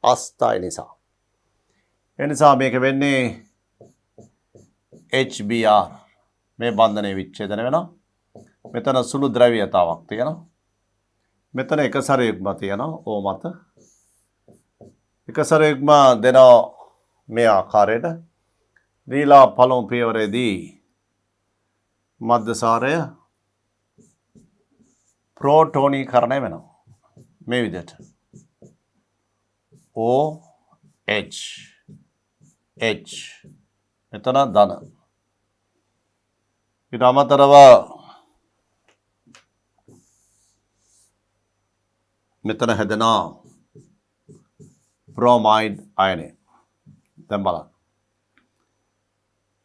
අස්ථායි නිසා. ඒ නිසා මේක වෙන්නේ HBr මේ බන්ධනයේ විච්ඡේදන වෙනවා. මෙතන සුළු ද්‍රව්‍යතාවක් තියෙනවා. මෙතන එක සරයුග්ම තියෙනවා O මත. එක සරයුග්ම දෙනවා මේ ආකාරයට දීලා පළමු පියවරේදී මධ්‍යසාරය ප්‍රෝටෝනීකරණය වෙනවා. මේ විදිහට OH H මෙතන ධන. ඊට අමතරව මෙතන හැදෙනා ब्रोमाइड आयने දැන් බලන්න.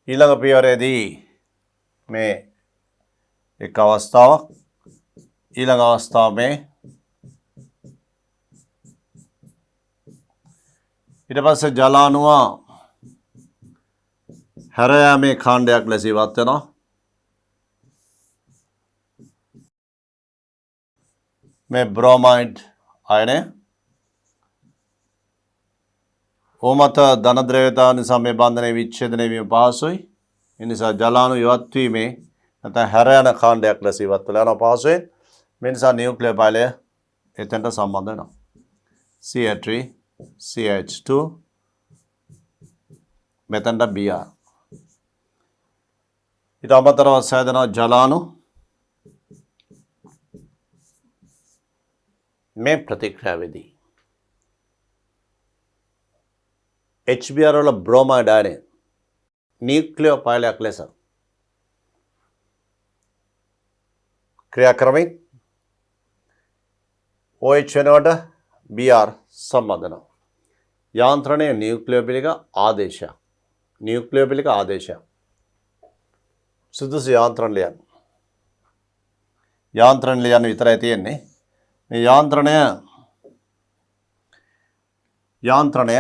ඊළඟ පියවරේදී මේ එක් අවස්ථාවක් ඊළඟ අවස්ථාව මේ ඊට පස්සේ ජලාණුව හැර යාමේ කාණ්ඩයක් ලෙස ඉවත් වෙනවා. මේ ब्रोमाइड आयने O මත ධන ද්‍රව්‍යතාව නිසා මේ බන්ධනයේ විච්ඡේදනය වීම පහසුයි. ඒ නිසා ජලාණු ඉවත් වීමේ නැත්නම් හැර යන කාණ්ඩයක් ලෙස ඉවත් වෙලා යන පහසුවෙන් මේ නිසා නියුක්ලියර් බලය එතනට සම්බන්ධ වෙනවා. CH3 CH2 මෙතනට Br. ඊට අමතරව සෑදෙන ජලාණු මේ ප්‍රතික්‍රියාවේදී HBr වල බ්‍රෝමයිඩ් ආයනය නියුක්ලියර් පයිලයක් ලෙස ක්‍රියා කරමින් OH වෙනකොට Br සම්බන්ධ වෙනවා. යාන්ත්‍රණයේ නියුක්ලියෝෆිලික ආදේශයක්. නියුක්ලියෝෆිලික ආදේශයක්. සුදුසු යාන්ත්‍රණ ලියන්න. යාන්ත්‍රණ ලියන්න විතරයි තියෙන්නේ. මේ යාන්ත්‍රණය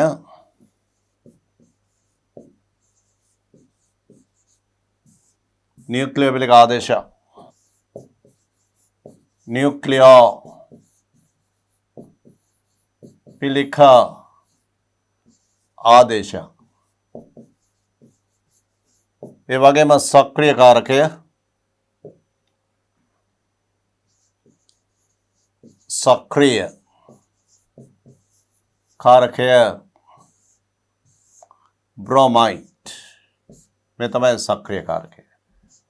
නියුක්ලියෝෆිලික ආදේශයක්. न्यूक्लियोफिलिक ආදේශ. ඒ වගේම සක්‍රිය කාරකය සක්‍රිය කාරකය බ්‍රොමයිඩ්. මේ තමයි සක්‍රිය කාරකය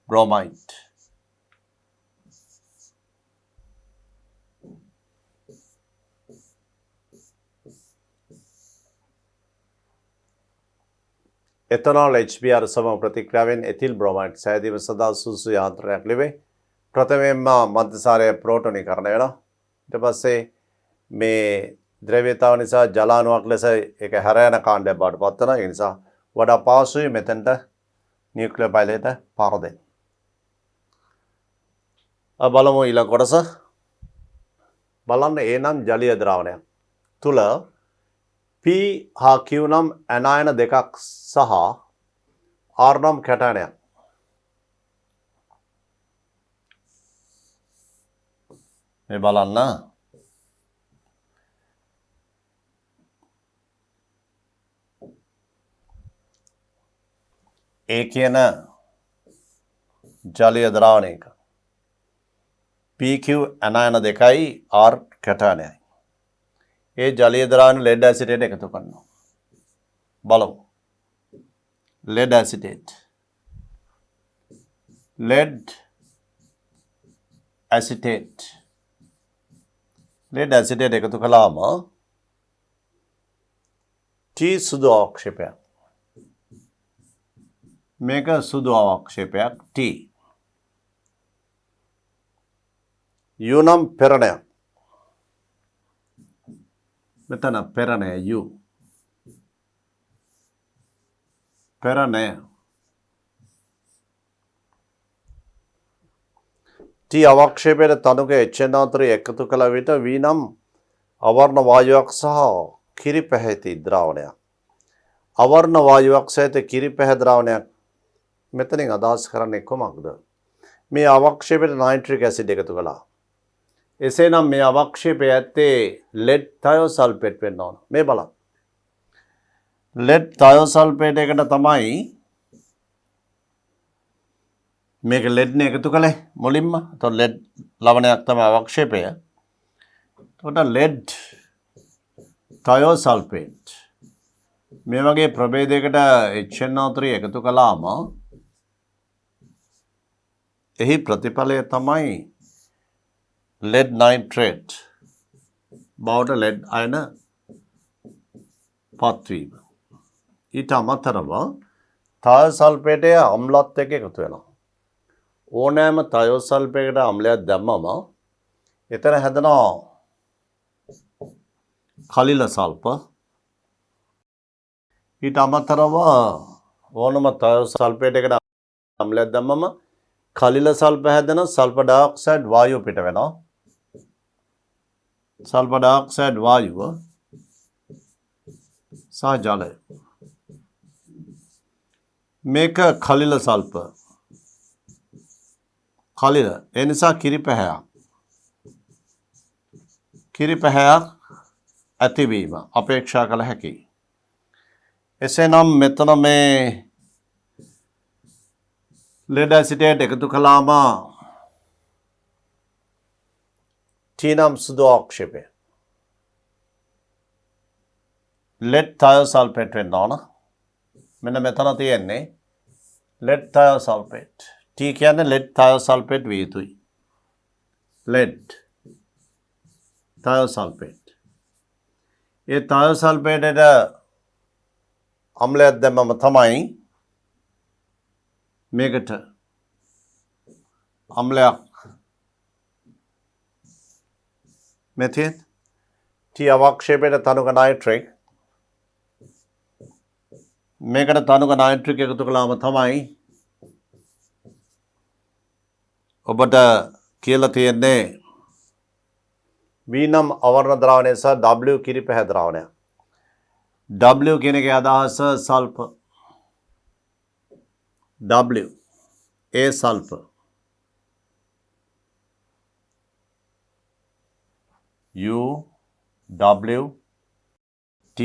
බ්‍රොමයිඩ්. එතනෝල් HBr සම ප්‍රතික්‍රියාවෙන් එතිල් බ්‍රොමයිඩ් සෑදීම සඳහා සුදුසු යාන්ත්‍රණයක් ලැබේ. ප්‍රථමයෙන්ම මධ්‍යසාරය ප්‍රෝටෝනීකරණය වෙනවා. ඊට පස්සේ මේ ද්‍රව්‍යතාව නිසා ජලාණුවක් ලෙස ඒක හැර යන කාණ්ඩයක් බවට පත් වෙනවා. ඒ නිසා වඩා පහසුයි මෙතෙන්ට නියුක්ලියර් පයිලයට පාර දෙන්න. බලමු ඊළඟ කොටස. බලන්න ඒ නම් ජලීය ද්‍රාවණයක් තුල P හා Q නම් ඇනායන දෙකක් සහ R නම් කැටයනයක්. මේ බලන්න ඒ කියන ජලීය ද්‍රාවණයක PQ ඇනායන දෙකයි R කැටයනයයි. ඒ ජලීය ද්‍රාවණ ලෙඩ් ඇසිටේට් එකතු කරනවා. බලමු. Lead acetate. Lead acetate. Lead acetate එකතු කළාම T සුදු අවක්ෂේපයක්. මේක සුදු අවක්ෂේපයක් T. U නම් පෙරණයක්. මෙතන පෙරණය U. පෙරණය. T අවක්ෂේපයට තනුක HNO3 එකතු කළ විට V නම් අවර්ණ වායුවක් සහ කිරි පැහැති ද්‍රාවණයක්. අවර්ණ වායුවක් සහිත කිරි පැහැ ද්‍රාවණයක් මෙතනින් අදහස් කරන්නේ කොමක්ද? මේ අවක්ෂේපයට නයිට්‍රික් ඇසිඩ් එකතු කළා. එසේනම් මේ අවක්ෂේපය ඇත්තේ ලෙඩ් තයෝසල්ෆේට් වෙන්න ඕන. මේ බලන්න. ලෙඩ් තයෝසල්ෆේට් එකට තමයි මේක ලෙඩ් නේ එකතු කළේ මුලින්ම. එතකොට ලෙඩ් ලවණයක් තමයි අවක්ෂේපය. එතකොට ලෙඩ් තයෝසල්ෆේට් මේ වගේ ප්‍රභේදයකට HNO3 එකතු කළාම එහි ප්‍රතිඵලය තමයි lead nitrate බවට lead අයන පත්වීම. ඊට අමතරව තයෝසල්ෆේටය අම්ලත් එක්ක එකතු වෙනවා. ඕනෑම තයෝසල්ෆේටයකට අම්ලයක් දැම්මම එතන හැදෙනවා කලිල සල්ප. ඊට අමතරව ඕනම තයෝසල්ෆේටයකට අම්ලයක් දැම්මම කලිල සල්ප හැදෙන සල්ෆර් ඩයොක්සයිඩ් වායුව පිට වෙනවා. සල්ෆර් ඩයොක්සයිඩ් වායුව සහ ජලය. මේක කලිල සල්ප. කලිල. ඒ නිසා කිරි පැහැයක්. කිරි පැහැයක් ඇතිවීම අපේක්ෂා කළ හැකියි. එසේනම් මෙතන මේ ලෙඩ් ඇසිටේට් එකතු කළාම T නම් සුදු අවක්ෂේපය. ලෙඩ් තයෝසල්ෆේට් වෙන්න ඕන. මෙන්න මෙතන තියෙන්නේ ලෙඩ් තයෝසල්ෆේට්. T කියන්නේ ලෙඩ් තයෝසල්ෆේට් විය යුතුයි. ලෙඩ් තයෝසල්ෆේට්. ඒ තයෝසල්ෆේටට අම්ලයක් දැම්මම තමයි මේකට අම්ලයක් මෙතින් T අවක්ෂේපයට තනුක නයිට්‍රික් මේකට තනුක නයිට්‍රික් එකතු කළාම තමයි ඔබට කියලා තියෙන්නේ V නම් අවර්ණ ද්‍රාවණය සහ W කිරි පැහැ ද්‍රාවණය. W කියන එකේ අදහස සල්ප. W A sulfur U W T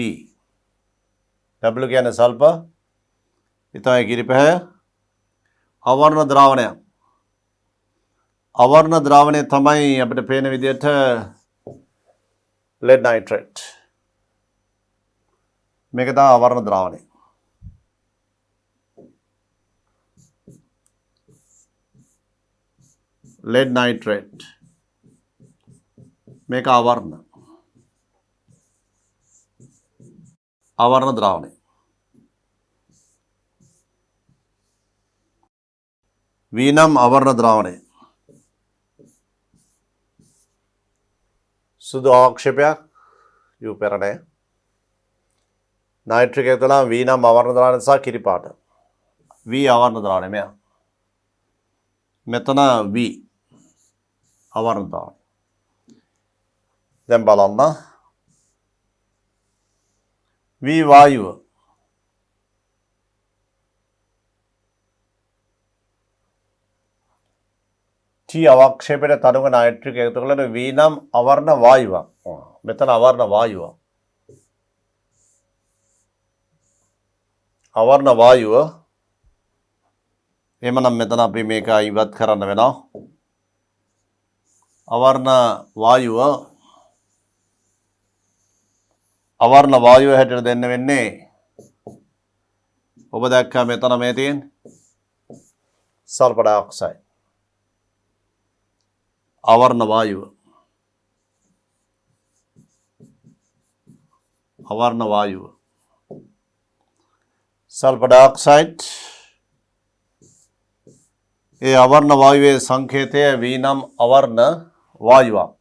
W කියන්නේ සල්ප. ඒ තමයි කිරි පැහැය. අවර්ණ ද්‍රාවණය. අවර්ණ ද්‍රාවණය තමයි අපිට පේන විදිහට lead nitrate. මේක තමයි අවර්ණ ද්‍රාවණය. lead nitrate. මේක අවර්ණ. අවර්ණ ද්‍රාවණය. V නම් අවර්ණ ද්‍රාවණය. සුදු අවක්ෂේපයක් U පෙරණය. නයිට්‍රික් එකතු වෙලා V නම් අවර්ණ ද්‍රාවණය සහ කිරි පාට. V අවර්ණ ද්‍රාවණය මෙයා. මෙතන V අවර්ණ ද්‍රාවණය. දැන් බලන්න. V වායුව. T අවක්ෂේපයට තනුක නයිට්‍රික් එකතු කළාට V නම් අවර්ණ වායුවක්. මෙතන අවර්ණ වායුවක්. අවර්ණ වායුව. එහෙමනම් මෙතන අපි මේක ඉවත් කරන්න වෙනවා. අවර්ණ වායුව. අවර්ණ වායුව හැටියට දෙන්න වෙන්නේ ඔබ දැක්කා මෙතන මේ තියෙන සල්ෆර් ඩයොක්සයිඩ්. අවර්ණ වායුව. අවර්ණ වායුව. Sulphur dioxide. ඒ අවර්ණ වායුවේ සංකේතය V නම් අවර්ණ වායුවක්.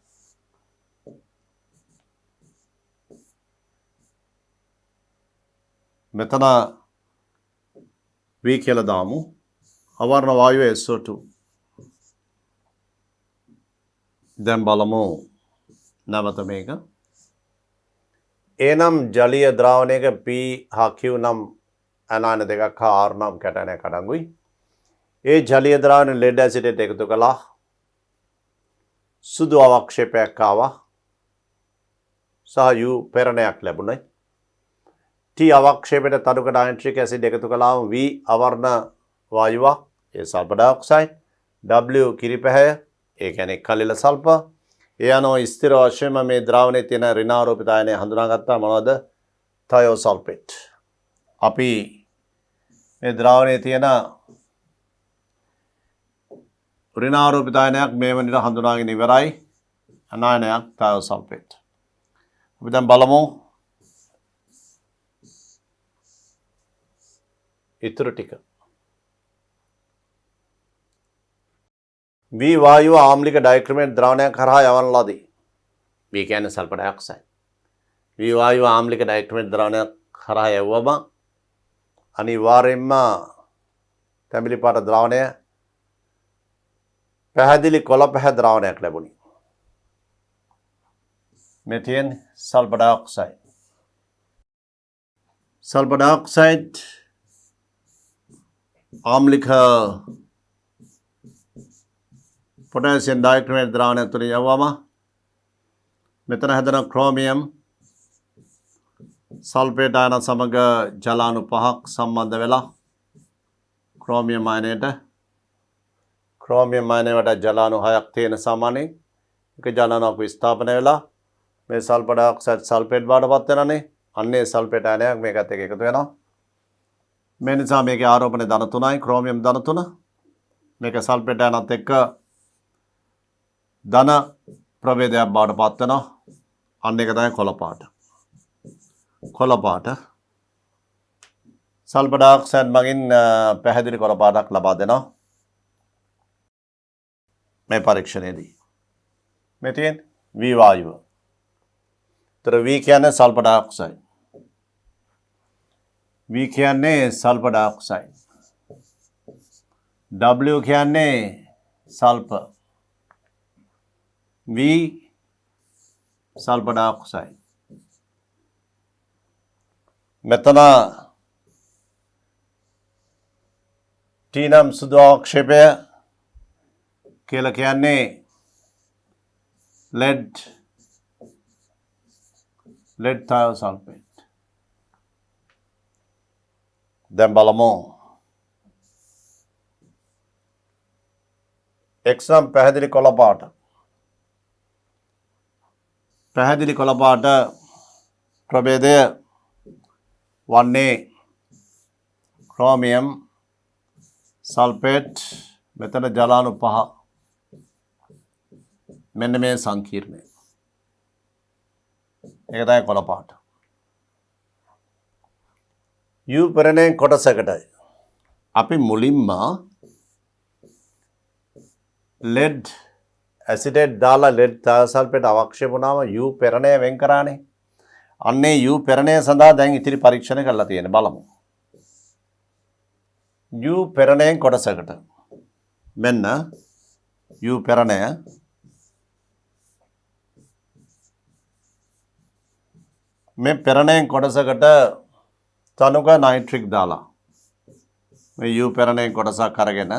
මෙතන V කියලා දාමු. අවර්ණ වායුවේ SO2. දැන් බලමු නැවත මේක. A නම් ජලීය ද්‍රාවණයක P හා Q නම් ඇනායන දෙකක් හා R නම් කැටයනයක් අඩංගුයි. ඒ ජලීය ද්‍රාවණය ලෙඩ් ඇසිඩයට එකතු කළා. සුදු අවක්ෂේපයක් ආවා. සහ U පෙරණයක් ලැබුණයි. T අවක්ෂේපයට තරුක නයිට්‍රික් ඇසිඩ් එකතු කළාම V අවර්ණ වායුවක්. ඒ සල්ෆර් ඩයොක්සයිඩ්. W කිරි පැහැය. ඒ කියන්නේ කලිල සල්ෆර්. ඒ අනුව ස්ථිර වශයෙන්ම මේ ද්‍රාවණයේ තියෙන ඍණාරෝපිත අයනය හඳුනාගත්තා මොනවද? තයෝසල්ෆේට්. අපි මේ ද්‍රාවණයේ තියෙන ඍණාරෝපිත අයනයක් මේ වෙනට හඳුනාගෙන ඉවරයි. අනායනයක් තයෝසල්ෆේට්. අපි දැන් බලමු ඉතුරු ටික. V වායුව ආම්ලික ඩයික්‍රමේට් ද්‍රාවණයක් කරහා යවන ලදී. V කියන්නේ සල්ෆර් ඩයොක්සයිඩ්. V වායුව ආම්ලික ඩයික්‍රමේට් ද්‍රාවණයක් කරහා යවුවම අනිවාර්යයෙන්ම තැඹිලි පාට ද්‍රාවණය පැහැදිලි කොළ පැහැ ද්‍රාවණයක් ලැබුණි. මේ තියෙන්නේ සල්ෆර් ඩයොක්සයිඩ්. සල්ෆර් ඩයොක්සයිඩ් ආම්ලික potassium dichromate ද්‍රාවණය තුළ යවම මෙතන හැදෙන ක්‍රෝමියම් සල්ෆේට් අයන සමග ජලාණු 5ක් සම්බන්ධ වෙලා ක්‍රෝමියම් අයනයට ජලාණු 6ක් තියෙන සාමාන්‍යයෙන් එක ජලාණුවක් විස්ථාපනය වෙලා මේ සල්ෆර් ඩයොක්සයිඩ් සල්ෆේට් බවටපත් වෙනනේ. අන්නේ සල්ෆේට් අයනයක් මේකත් එක්ක එකතු වෙනවා. මේ නිසා මේකේ ආරෝපණය ධන 3යි ක්‍රෝමියම් ධන 3. මේක සල්ෆේට් අයනත් එක්ක ධන ප්‍රභේදයක් බවට පත් වෙනවා. අන්න එක තමයි කොළ පාට. කොළ පාට සල්ෆර් ඩයොක්සයිඩ් මගින් පැහැදිලි කොළ පාටක් ලබා දෙනවා. මේ පරීක්ෂණයේදී මේ තියෙන V වායුව. ତර V කියන්නේ සල්ෆර් ඩයොක්සයිඩ්. V කියන්නේ සල්ෆර් ඩයොක්සයිඩ්. W කියන්නේ සල්ෆර්. V sulphur dioxide. මෙතන T නම් සුදු අවක්ෂේපය කියලා කියන්නේ lead thiosulfate. දැන් බලමු x නම් පැහැදිලි කොළ පාට. පැහැදිලි කොළ පාට ප්‍රභේදය වන්නේ ක්‍රෝමියම් සල්ෆේට් මෙතන ජලාණු 5 මෙන්න මේ සංකීර්ණය. ඒක තමයි කොළ පාට. U පෙරණේ කොටසකටයි. අපි මුලින්ම lead ඇසිටේට් දාලා lead සල්ෆේට් අවක්ෂේප වුණාම U පෙරණය වෙන් කරානේ. අන්නේ U පෙරණය සඳහා දැන් ඉතිරි පරීක්ෂණ කරලා තියෙන බලමු. U පෙරණයෙන් කොටසකට මෙන්න U පෙරණය මේ පෙරණයෙන් කොටසකට තනුක නයිට්‍රික් දාලා මේ U පෙරණයෙන් කොටසක් අරගෙන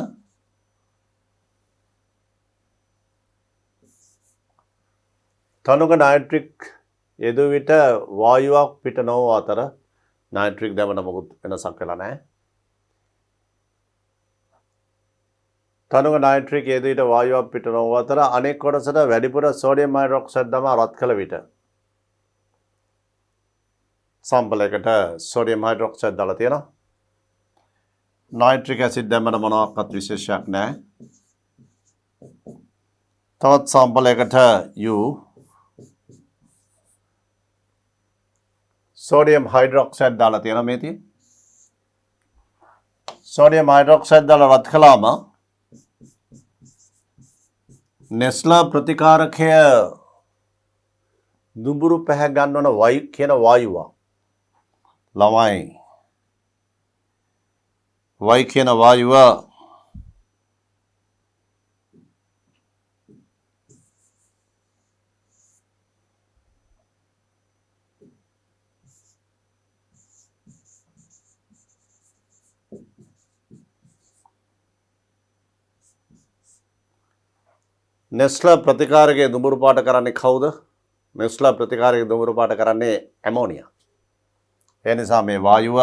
තනුක නයිට්‍රික් යෙදු විට වායුවක් පිට නොව අතර නයිට්‍රික් දැමන මොකුත් වෙනසක් වෙලා නැහැ. තනුක නයිට්‍රික් යෙදු විට වායුවක් පිට නොව අතර අනෙක් කොටසට වැඩිපුර සෝඩියම් හයිඩ්‍රොක්සයිඩ් දමා රත් කළ විට සම්පල් එකට සෝඩියම් හයිඩ්‍රොක්සයිඩ් දාලා තියෙනවා. නයිට්‍රික් ඇසිඩ් දැම්මම මොනවාක්වත් විශේෂයක් නැහැ. තවත් සම්පල් එකට U සෝඩියම් හයිඩ්‍රොක්සයිඩ් දාලා තියෙනවා මේ තියෙන. සෝඩියම් හයිඩ්‍රොක්සයිඩ් දාලා රත් කළාම නෙස්ලා ප්‍රතිකාරකය දුඹුරු පැහැ ගන්නවන වායු කියන වායුව ළමයි වයි කියන වායුව නෙස්ලා ප්‍රතිකාරකයේ දුඹුරු පාට කරන්නේ කවුද? නෙස්ලා ප්‍රතිකාරකයේ දුඹුරු පාට කරන්නේ ඇමෝනියා. ඒ නිසා මේ වායුව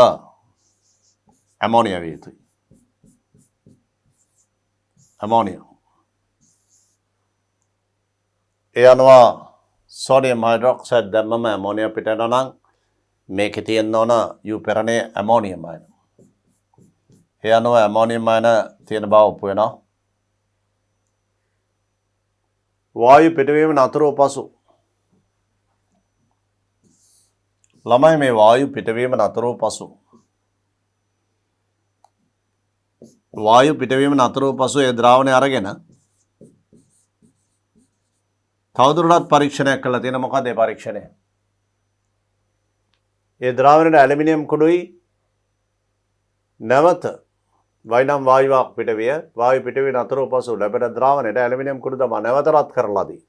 ඇමෝනියා විය යුතුයි. ඇමෝනියා. ඒ අනුව සෝඩියම් හයිඩ්‍රොක්සයිඩ් දැම්මම ඇමෝනියා පිට යනවා නම් මේකේ තියෙන්න ඕන U පෙරණේ ඇමෝනියම් අයන. ඒ අනුව ඇමෝනියම් අයන තියෙන බව ඔප්පු වෙනවා. වායු පිටවීම නතර වූ පසු ළමයි මේ වායු පිටවීම නතර වූ පසු වායු පිටවීම නතර වූ පසු ඒ ද්‍රාවණය අරගෙන තවදුරටත් පරීක්ෂණයක් කළා තියෙන මොකද ඒ පරීක්ෂණය? ඒ ද්‍රාවණයට ඇලුමිනියම් කුඩුයි නැවත වයිනම් වායුවක් පිටවිය වායු පිටවීම නතර වූ පසු ලැබෙන ද්‍රාවණයට ඇලුමිනියම් කුඩු දමා නැවත රත් කරලා දී.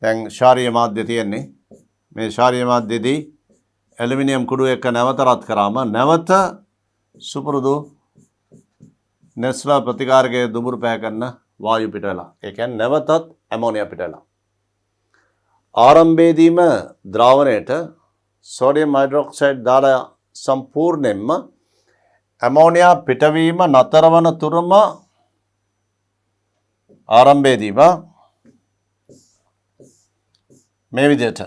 දැන් ශාරීය මාධ්‍ය තියෙන්නේ මේ ශාරීය මාධ්‍යදී ඇලුමිනියම් කුඩු එක නැවත රත් කරාම නැවත සුපුරුදු නෙස්ලා ප්‍රතිකාරකයේ දුඹුරු පැහැ කරන වායු පිට වෙලා. ඒ කියන්නේ නැවතත් ඇමෝනියා පිට වෙලා. ආරම්භයේදීම ද්‍රාවණයට සෝඩියම් හයිඩ්‍රොක්සයිඩ් දාලා සම්පූර්ණයෙන්ම ඇමෝනියා පිටවීම නතර වන තුරුම ආරම්භයේදීම මේ විදිහට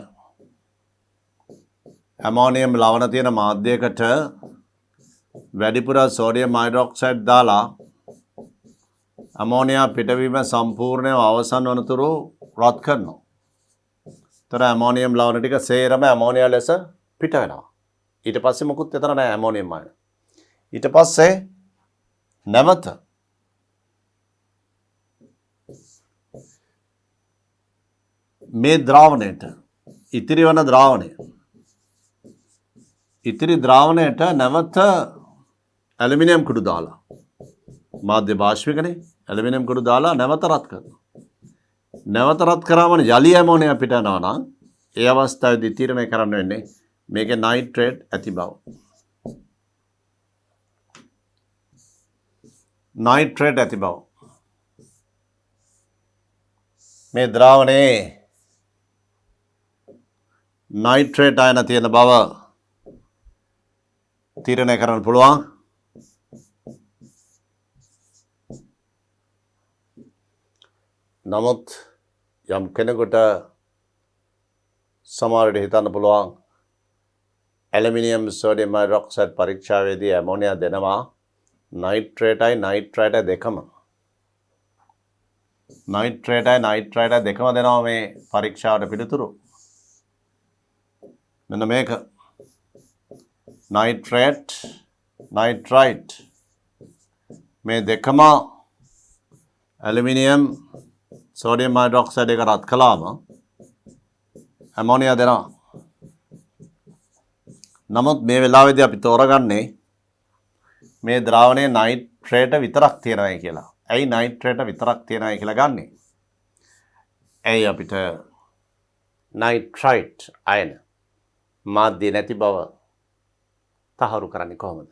ඇමෝනියම් ලවණ තියෙන මාධ්‍යයකට වැඩිපුර සෝඩියම් හයිඩ්‍රොක්සයිඩ් දාලා ඇමෝනියා පිටවීම සම්පූර්ණව අවසන් වනතුරු රත් කරනවා. තර ඇමෝනියම් ලවණ ටික සේරම ඇමෝනියා ලෙස පිට වෙනවා. ඊට පස්සේ මොකුත් එතන නැහැ ඇමෝනියම් අයන. ඊට පස්සේ නැවත මේ ද්‍රාවණයට ඉතිරි වන ද්‍රාවණයට නැවත ඇලුමිනියම් කුඩු දාලා මාධ්‍ය භාෂ්මිකනේ ඇලුමිනියම් කුඩු දාලා නැවත රත් කරනවා. නැවත රත් කරාම යලි ඇමෝනියා පිට යනවා නම් ඒ අවස්ථාවේදී තීරණය කරන්න වෙන්නේ මේකේ නයිට්‍රේට් ඇති බව. නයිට්‍රේට් ඇති බව. මේ ද්‍රාවණයේ නයිට්‍රේට් අයන තියෙන බව තීරණය කරන්න පුළුවන්. නමුත් යම් කෙනෙකුට සමහරට හිතන්න පුළුවන් ඇලුමිනියම් සෝඩියම් හයිඩ්‍රොක්සයිඩ් පරීක්ෂාවේදී ඇමෝනියා දෙනවා නයිට්‍රේටයි දෙකම. නයිට්‍රේටයි දෙකම දෙනවා මේ පරීක්ෂාවට පිළිතුරු. මෙන්න මේක නයිට්‍රයිට් මේ දෙකම ඇලුමිනියම් සෝඩියම් හයිඩ්‍රොක්සයිඩ් එක රත් කළාම ඇමෝනියා දෙනවා. නමුත් මේ වෙලාවේදී අපි තෝරගන්නේ මේ ද්‍රාවණයේ නයිට්‍රේට විතරක් තියෙනවායි කියලා. ඇයි නයිට්‍රේට විතරක් තියෙනවායි කියලා ගන්නෙ? ඇයි අපිට නයිට්‍රයිට් අයන මාධ්‍ය නැති බව තහවුරු කරන්නේ කොහොමද?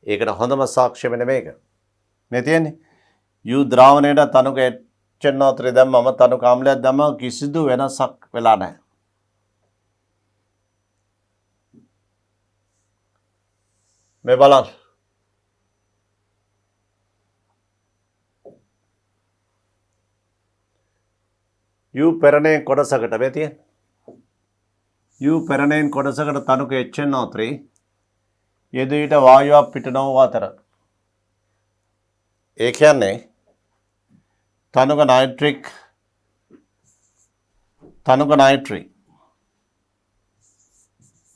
ඒකට හොඳම සාක්ෂිය මෙන්න මේක. මේ තියෙන්නේ යු ද්‍රාවණයට තනුක HNO3 දැම්මම තනුක ආම්ලයක් දැම්මම කිසිදු වෙනසක් වෙලා නැහැ. මේ බලන්න. යු පෙරණයෙන් කොටසකට මේ තියෙන්නේ. යු පෙරණයෙන් කොටසකට තනුක HNO3 යෙදීට වායුවක් පිට නොවූ අතර. ඒ කියන්නේ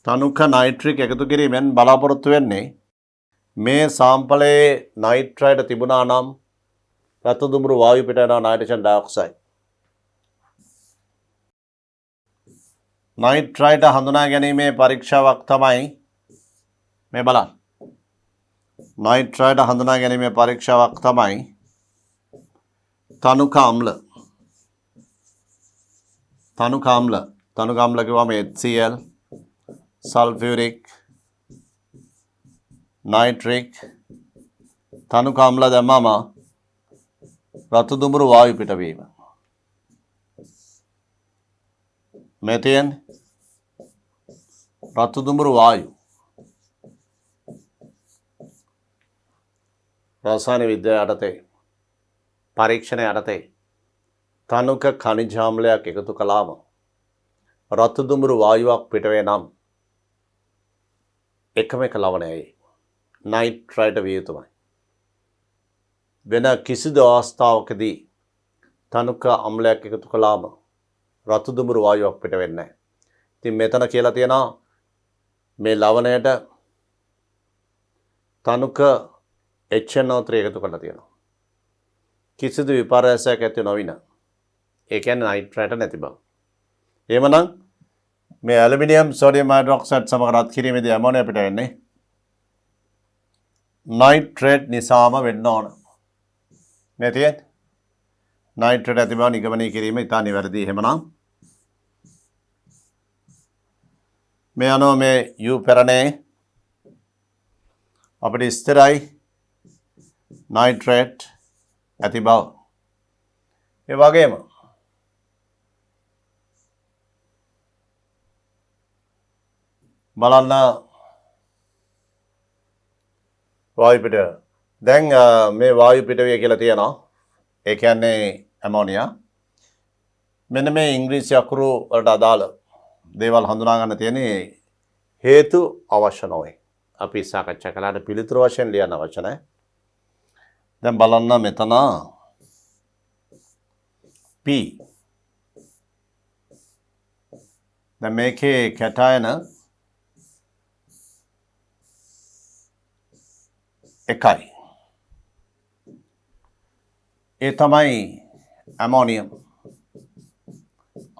තනුක නයිට්‍රික් එකතු කිරීමෙන් බලාපොරොත්තු වෙන්නේ මේ සාම්පලයේ නයිට්‍රයිඩ් තිබුණා නම් රතු දුඹුරු වායු පිට යනවා නයිට්‍රජන් ඩයොක්සයිඩ්. නයිට්‍රයිඩ් හඳුනා ගැනීමේ පරීක්ෂාවක් තමයි මේ බලන්න. නයිට්‍රයිඩ් හඳුනා ගැනීමේ පරීක්ෂාවක් තමයි තනුක ආම්ල. තනුක ආම්ල කිව්වම HCl සල්ෆියුරික් නයිට්‍රික් තනුක ආම්ල දැම්මම රතු දුඹුරු වායු පිටවීම. මේ තියෙන්නේ රතු දුඹුරු වායු. රසායන විද්‍යාව යටතේ පරීක්ෂණ යටතේ තනුක ඛනිජ ආම්ලයක් එකතු කළාම රතු දුඹුරු වායුවක් පිටවේ නම් එකම එක ලවණයයි නයිට්‍රයිඩ් විය යුතුමයි. වෙන කිසිදු අවස්ථාවකදී තනුක ආම්ලයක් එකතු කළාම රතු දුඹුරු වායුවක් පිට වෙන්නේ නැහැ. ඉතින් මෙතන කියලා තියෙනවා මේ ලවණයට තනුක HNO3 එකතු කරලා තියෙනවා. කිසිදු විපර්යාසයක් ඇති නොවින. ඒ කියන්නේ නයිට්‍රේට නැති බව. එහෙමනම් මේ ඇලුමිනියම් සෝඩියම් හයිඩ්‍රොක්සයිඩ් සමග රත් කිරීමේදී ඇමෝනියා පිට වෙන්නේ නයිට්‍රේට් නිසාම වෙන්න ඕන. මේ තියෙන්නේ නයිට්‍රේට් ඇති බව නිගමනය කිරීම ඉතා නිවැරදි. එහෙමනම් මේ අනුව මේ යු පෙරණේ අපිට ස්ථිරයි නයිට්‍රේට් ඇති බව. ඒ වගේම බලන්න වායු පිට. දැන් මේ වායු පිටවිය කියලා තියෙනවා. ඒ කියන්නේ ඇමෝනියා. මෙන්න මේ ඉංග්‍රීසි අකුරු වලට අදාළ දේවල් හඳුනා ගන්න තියෙන්නේ හේතු අවශ්‍ය නොවේ. අපි සාකච්ඡා කළාට පිළිතුරු වශයෙන් ලියන්න අවශ්‍ය නැහැ. දැන් බලන්න මෙතන P. දැන් මේකේ කැටයන එකයි. ඒ තමයි ඇමෝනියම්.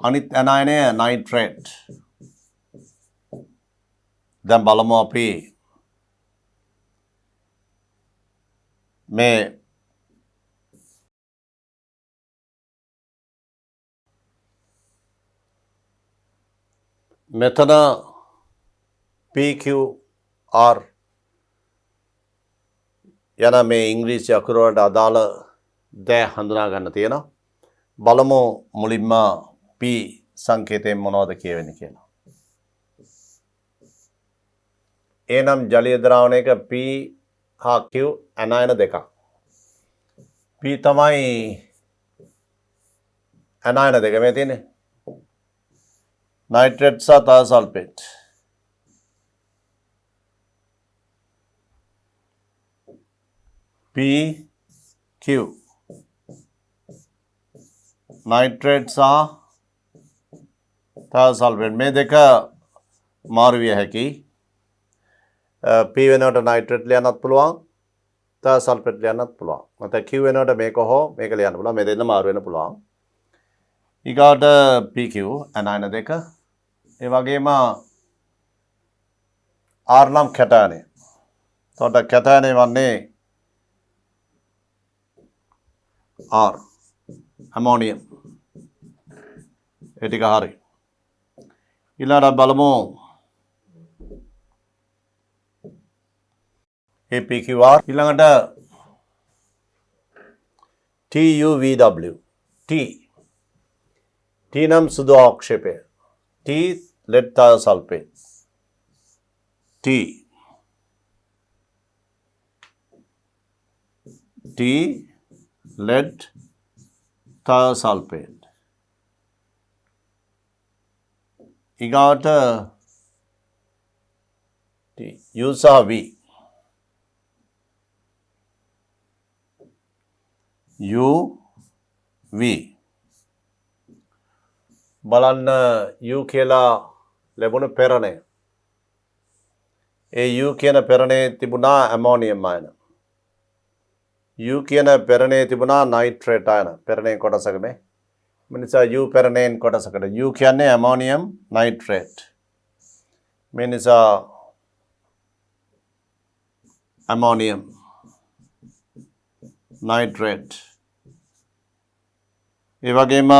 අනිත් ඇනයනය නයිට්‍රේට්. දැන් බලමු අපි මේ මෙතන PQR යන මේ ඉංග්‍රීසි අකුර වලට අදාළ දෑ හඳුනා ගන්න තියෙනවා. බලමු මුලින්ම P සංකේතයෙන් මොනවද කියවෙන්නේ කියලා. ඒ නම් ජලීය ද්‍රාවණයක P හා Q ඇනායන දෙකක්. P තමයි ඇනායන දෙක මේ තියෙන්නේ. नाइट्रेट सा थायोसल्फेट P Q नाइट्रेट सा थायोसल्फेट මේ දෙක මාරු විය හැකි. P වෙනකොට नाइट्रेट ලියන්නත් පුළුවන්, थायोसल्फेट ලියන්නත් පුළුවන්. නැත්නම් Q වෙනකොට මේක හෝ මේක ලියන්න පුළුවන්. මේ දෙන්න මාරු වෙන්න පුළුවන්. ඊගාට PQ ඇනායන දෙක. ඒ වගේම R නම් කැටයනේ. එතකොට කැටයනේ වන්නේ R ඇමෝනියම්. ඒ ටික හරි. ඊළඟට බලමු APQR. ඊළඟට TUVW. T නම් සුදු ආක්ෂේපය. T lead thiosulfate. T lead thiosulfate. ඊගාට T U සහ V. U V බලන්න U කියලා ලැබුණ පෙරණය. ඒ U කියන පෙරණේ තිබුණා ඇමෝනියම් අයන. U කියන පෙරණේ තිබුණා නයිට්‍රේට් අයන. පෙරණේ කොටසක මේ. මේ නිසා U පෙරණේන් කොටසකට. U කියන්නේ ඇමෝනියම් නයිට්‍රේට්. මේ නිසා ඇමෝනියම් නයිට්‍රේට්. ඒ වගේම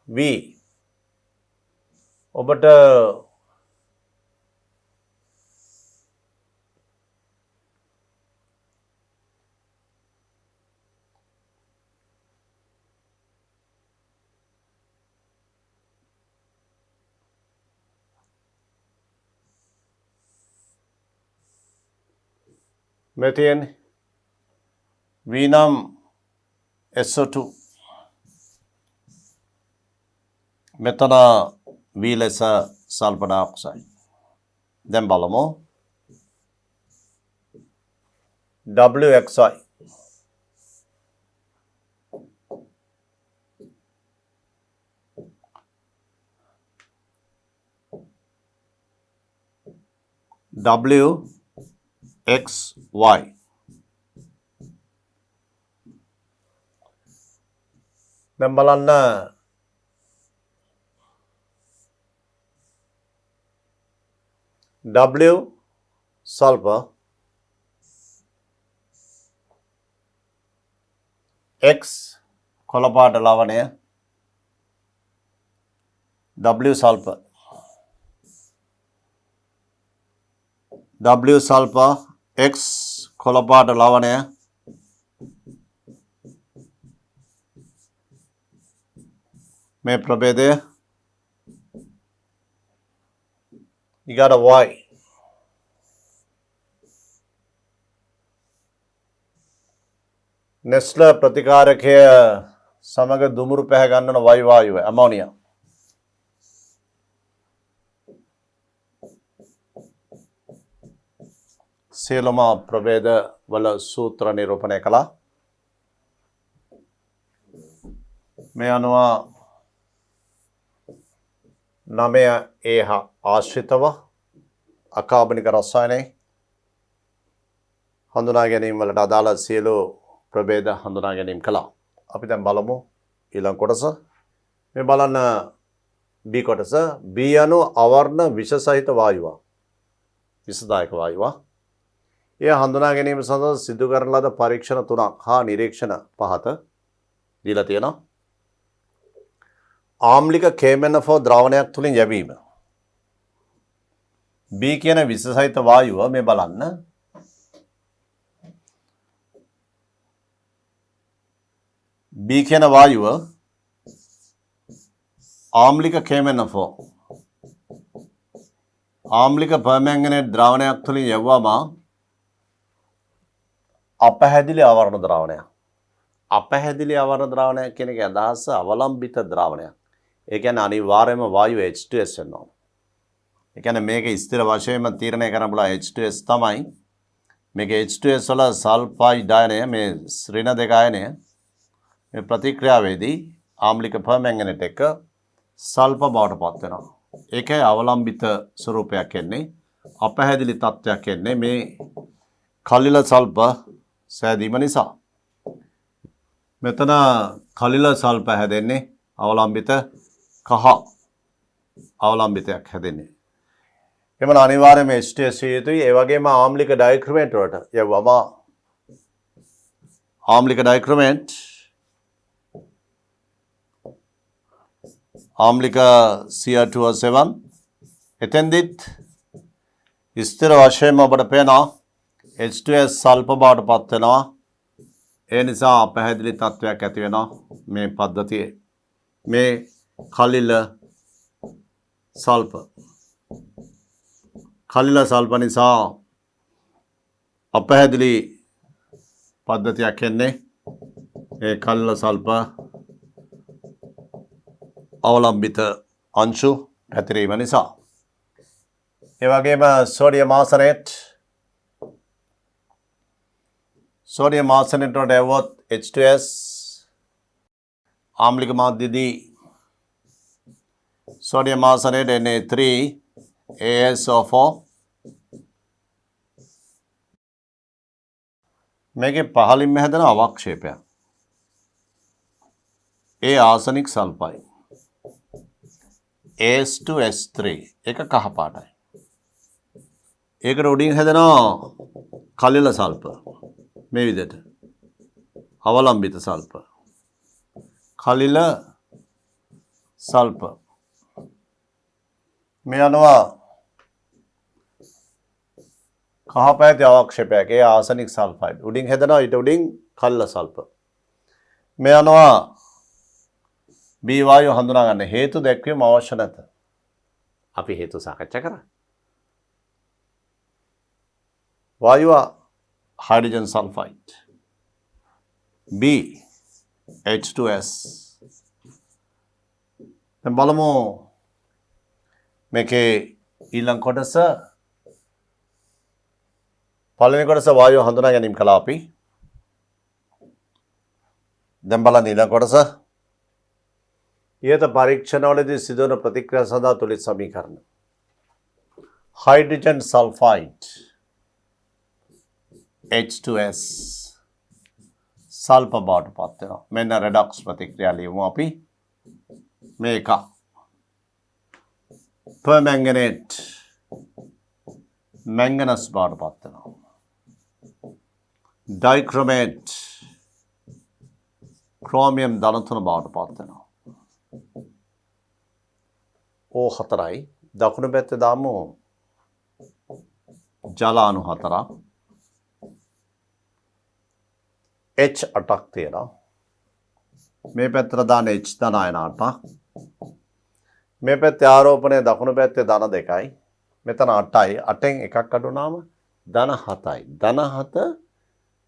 V ඔබට මෙතෙන් V නම් SO2 මෙතන V ලෙස සල්ෆර් ඩයොක්සයිඩ්. දැන් බලමු WXI. WXY. දැන් බලන්න W sulfur X කොළපාට ලවණය W sulfur X කොළපාට ලවණය මේ ප්‍රභේදය ඊගාට Y නෙස්ල ප්‍රතිකාරකය සමග දුමුරු පැහැ ගන්නන Y වායුව ඇමෝනියා. සියලුම ප්‍රභේද වල සූත්‍ර නිරූපණය කළා. මේ අනුව 9A හා ආශ්‍රිතව අකාබනික රසායනයේ හඳුනා ගැනීම වලට අදාළ සියලු ප්‍රභේද හඳුනා ගැනීම කළා. අපි දැන් බලමු ඊළඟ කොටස. මේ බලන්න B කොටස. B අණු අවර්ණ විෂ සහිත වායුවක්. විෂදායක වායුවක්. එය හඳුනා ගැනීම සඳහා සිදු කරන ලද පරීක්ෂණ 3ක් හා නිරීක්ෂණ 5ක් දීලා තියෙනවා. ආම්ලික KMNO4 ද්‍රාවණයක් තුලින් යැවීම. B කියන විෂ සහිත වායුව මේ බලන්න. B කියන වායුව ආම්ලික KMNO4 ආම්ලික පර්මැංගනේට් ද්‍රාවණයක් තුළින් යවුවම අපැහැදිලි ආවරණ ද්‍රාවණයක්. අපැහැදිලි ආවරණ ද්‍රාවණයක් කියන එකේ අදහස අවලම්බිත ද්‍රාවණයක්. ඒ කියන්නේ අනිවාර්යයෙන්ම වායුව H2S වෙනවා. ඒ කියන්නේ මේක ස්ථිර වශයෙන්ම තීරණය කරන්න පුළුවන් H2S තමයි. මේක H2S වල සල්ෆයිඩ් අයනය මේ ඍණ දෙක අයනය මේ ප්‍රතික්‍රියාවේදී ආම්ලික පර්මැංගනේට් එක සල්ෆ බවට පත් වෙනවා. ඒකයි අවලම්බිත ස්වරූපයක් එන්නේ. අපැහැදිලි තත්ත්වයක් එන්නේ මේ කලිල සල්ප සෑදීම නිසා. මෙතන කලිල සල්ප හැදෙන්නේ අවලම්බිත කහ අවලම්බිතයක් හැදෙන්නේ. එමන අනිවාර්යයෙන්ම H2S යුතුයි. ඒ වගේම ආම්ලික ඩයික්‍රොමේට් වලට යවම ආම්ලික ඩයික්‍රොමේට් ආම්ලික Cr2O7 එතෙන්දිත් ස්ථිර වශයෙන්ම ඔබට පේනවා H2S සල්ප බවට පත් වෙනවා. ඒ නිසා අපැහැදිලි තත්වයක් ඇති වෙනවා මේ පද්ධතියේ. මේ කලිල සල්ප නිසා අපැහැදිලි පද්ධතියක් එන්නේ. ඒ කලිල සල්ප අවලම්බිත අංශු පැතිරීම නිසා. ඒ වගේම සෝඩියම් ආසනේට් වලට එවොත් H2S ආම්ලික මාධ්‍යදී සෝඩියම් ආසනේට් Na3ASO4 මේකේ පහළින්ම හැදෙන අවක්ෂේපයක්. ඒ ආසනික් සල්ෆයිඩ් S2S3 එක කහ පාටයි. ඒකට උඩින් හැදෙනවා කලිල සල්ප මේ විදිහට අවලම්බිත සල්ප කලිල සල්ප මේ අනවා කහ පැහැති අවක්ෂේපයක්. ඒ ආසනික් සල්ෆයිඩ් උඩින් හැදෙනවා ඊට උඩින් කලිල සල්ප මේ අනවා B වායුව හඳුනා ගන්න හේතු දැක්වීම අවශ්‍ය නැත. අපි හේතු සාකච්ඡා කරා. වායුව හයිඩ්‍රජන් සල්ෆයිඩ් B H2S. දැන් බලමු මේකේ ඊළඟ කොටස. පළවෙනි කොටස වායුව හඳුනා ගැනීම කළා අපි. දැන් බලන්න ඊළඟ කොටස. ඉහත පරීක්ෂණවලදී සිදුවන ප්‍රතික්‍රියා සඳහා තුලිත සමීකරණ. හයිඩ්‍රජන් සල්ෆයිඩ් H2S සල්ප බවට පත් වෙනවා. මෙන්න රෙඩොක්ස් ප්‍රතික්‍රියා ලියමු අපි. මේක පර්මැංගනේට් මැංගනස් බවට පත් වෙනවා. ඩයික්‍රොමේට් ක්‍රෝමියම් ධන 3 බවට පත් වෙනවා. O4යි දකුණු පැත්තේ දාමු ජල අණු 4ක් H8ක් තියෙනවා. මේ පැත්තට දාන H ධන අයන 8ක්. මේ පැත්තේ ආරෝපණය දකුණු පැත්තේ ධන 2යි. මෙතන 8යි. 8න් එකක් අඩු වුණාම ධන 7යි. ධන 7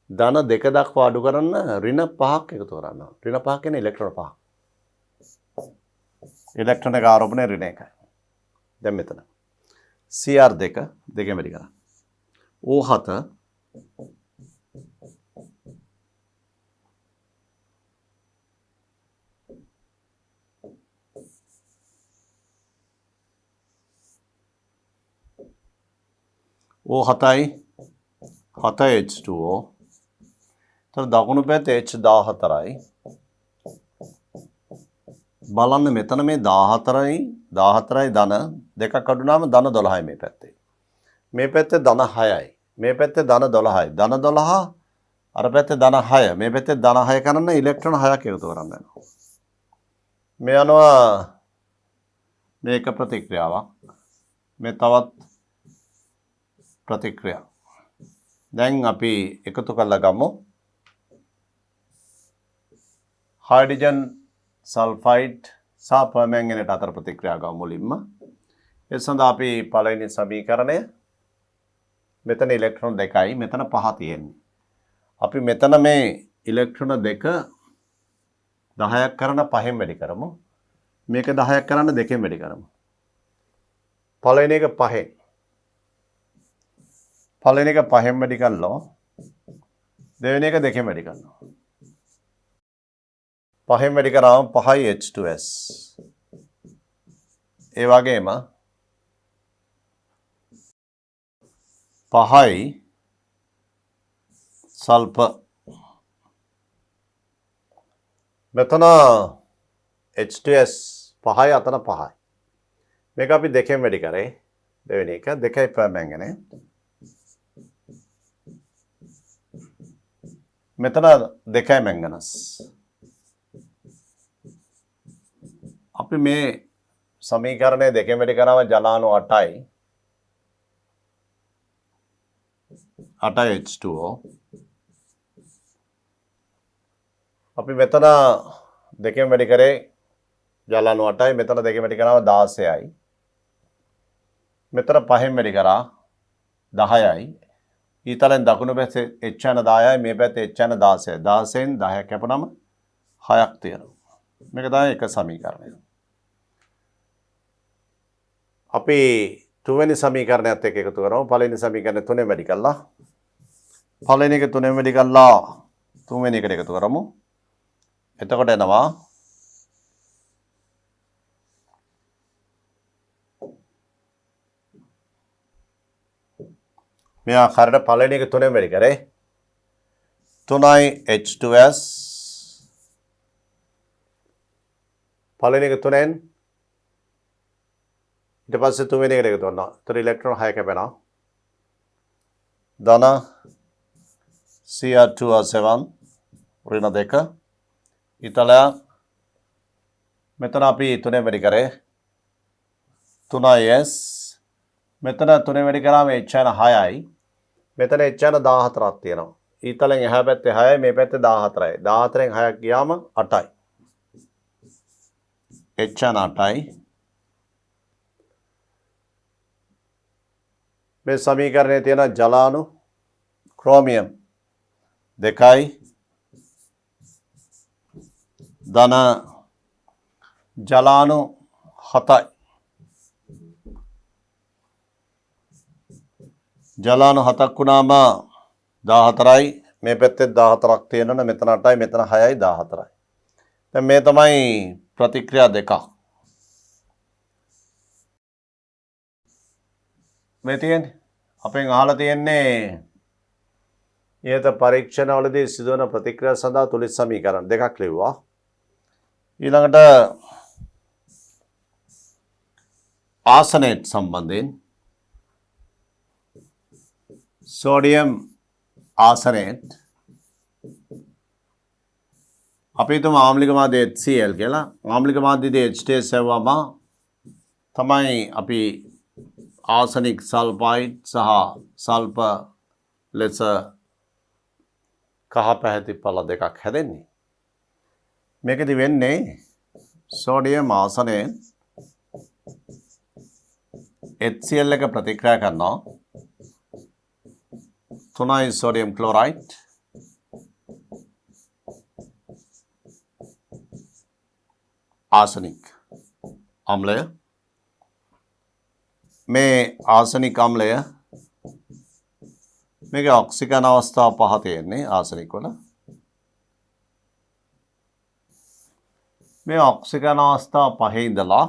ධන 2 දක්වා අඩු කරන්න ඍණ 5ක් එකතු කරන්න. ඍණ 5 කියන්නේ ඉලෙක්ට්‍රෝන 5ක්. ඉලෙක්ට්‍රෝන එක ආරෝපණය ඍණ 1යි. දැන් මෙතන Cr2 දෙකෙන් වැඩි කරන්න. O7 O7යි 7H2O. තර දකුණු පැත්තේ H14යි. බලන්න මෙතන මේ 14යි ධන දෙකක් අඩු වුණාම ධන 12යි මේ පැත්තේ. මේ පැත්තේ ධන 6යි. මේ පැත්තේ ධන 12යි. ධන 12 අර පැත්තේ ධන 6. මේ පැත්තේ ධන 6 කරන්න ඉලෙක්ට්‍රෝන 6ක් එකතු කරන්න වෙනවා. මේ අනුව මේක ප්‍රතික්‍රියාවක්. මේ තවත් ප්‍රතික්‍රියා. දැන් අපි එකතු කරලා ගමු. හයිඩ්‍රජන් සල්ෆයිඩ් සහ පර්මැංගනේට් අතර ප්‍රතික්‍රියා ගමු මුලින්ම. ඒ සඳහා අපි පළවෙනි සමීකරණය මෙතන ඉලෙක්ට්‍රෝන 2යි මෙතන 5 තියෙන්නේ. අපි මෙතන මේ ඉලෙක්ට්‍රෝන 2 10ක් කරන 5න් වැඩි කරමු. මේක 10ක් කරන්න 2න් වැඩි කරමු. පළවෙනි එක 5න්. පළවෙනි එක 5න් වැඩි කළා. දෙවෙනි එක 2න් වැඩි කරනවා. 5න් වැඩි කරාම 5යි H2S. ඒ වගේම 5යි සල්ෆර්. මෙතන H2S 5යි අතන 5යි. මේක අපි 2න් වැඩි කරේ. දෙවෙනි එක 2යි permanganate. මෙතන 2යි manganese. අපි මේ සමීකරණය 2න් වැඩි කරාම ජලාණු 8යි. 8යි H2O. අපි මෙතන 2න් වැඩි කරේ ජලාණු 8යි. මෙතන 2න් වැඩි කරාම 16යි. මෙතන 5න් වැඩි කරා 10යි. ඊතලෙන් දකුණු පැත්තේ H යන 10යි මේ පැත්තේ H යන 16යි. 16න් 10ක් කැපුණම 6ක් තියෙනවා. මේක තමයි එක සමීකරණය. අපි තුන්වෙනි සමීකරණයත් එක්ක එකතු කරමු. පළවෙනි සමීකරණය 3ෙන් වැඩි කළා. පළවෙනි එක 3ෙන් වැඩි කළා තුන්වෙනි එකට එකතු කරමු. එතකොට එනවා මේ ආකාරයට පළවෙනි එක 3ෙන් වැඩි කරේ 3යි H2S. පළවෙනි එක 3ෙන් ඊට පස්සේ තුන්වෙනි එකට එකතු කරනවා. ඒතර ඉලෙක්ට්‍රෝන 6 කැපෙනවා. ධන Cr2O7 ඍණ 2. ඊතලය මෙතන අපි 3ෙන් වැඩි කරේ 3යි S. මෙතන 3ෙන් වැඩි කරාම H යන 6යි. මෙතන H යන 14ක් තියෙනවා. ඊතලෙන් එහා පැත්තේ 6යි මේ පැත්තේ 14යි. 14න් 6ක් ගියාම 8යි. H යන 8යි. මේ සමීකරණයේ තියෙන ජලාණු ක්‍රෝමියම් 2යි ධන ජලාණු 7යි. ජලාණු 7ක් වුණාම 14යි. මේ පැත්තේ 14ක් තියෙනවනේ මෙතන 8යි මෙතන 6යි 14යි. දැන් මේ තමයි ප්‍රතික්‍රියා දෙකක්. මේ තියෙන්නේ අපෙන් අහලා තියෙන්නේ ඊට පරීක්ෂණවලදී සිදුවන ප්‍රතික්‍රියා සඳහා තුලිත සමීකරණ දෙකක් ලිව්වා. ඊළඟට ආසනේට් සම්බන්ධයෙන් සෝඩියම් ආසනේට් අපි හිතමු ආම්ලික මාධ්‍ය HCl කියලා. ආම්ලික මාධ්‍යයේ H2S යවම තමයි අපි ආසනික් සල්ෆයිඩ් සහ සල්ෆර් ලෙස කහ පැහැති පළ දෙකක් හැදෙන්නේ. මේකෙදි වෙන්නේ සෝඩියම් ආසනේට් HCl එක ප්‍රතික්‍රියා කරනවා 3යි සෝඩියම් ක්ලෝරයිඩ් ආසනික් අම්ලය. මේ ආසනික අම්ලය මේකේ ඔක්සිජන් අවස්ථා 5 තියෙන්නේ ආසනික වල. මේ ඔක්සිජන් අවස්ථා 5 ඉඳලා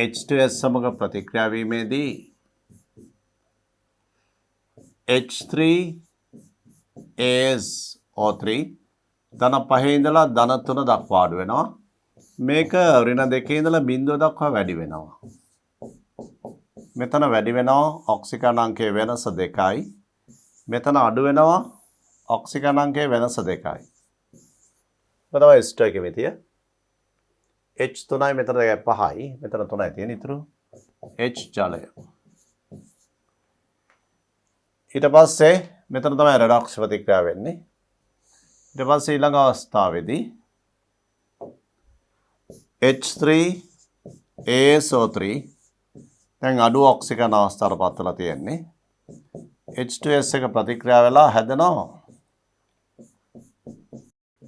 H2S සමග ප්‍රතික්‍රියා වීමේදී H3AsO3 ධන 5 ඉඳලා ධන 3 දක්වා අඩු වෙනවා. මේක ඍණ 2 ඉඳලා 0 දක්වා වැඩි වෙනවා. මෙතන වැඩි වෙනවා ඔක්සිජන් අංකයේ වෙනස 2යි. මෙතන අඩු වෙනවා ඔක්සිජන් අංකයේ වෙනස 2යි. තමයි ස්ටොයිකියෝමෙට්‍රිය. H3යි මෙතන 5යි. මෙතන 3යි තියෙන ඉතුරු H ජලය. ඊට පස්සේ මෙතන තමයි රෙඩොක්ස් ප්‍රතික්‍රියාව වෙන්නේ. ඊට පස්සේ ඊළඟ අවස්ථාවේදී H3 ASO3 දැන් අඩු ඔක්සිජන් අවස්ථාවට පත් වෙලා තියෙන්නේ. H2S එක ප්‍රතික්‍රියා වෙලා හැදෙනවා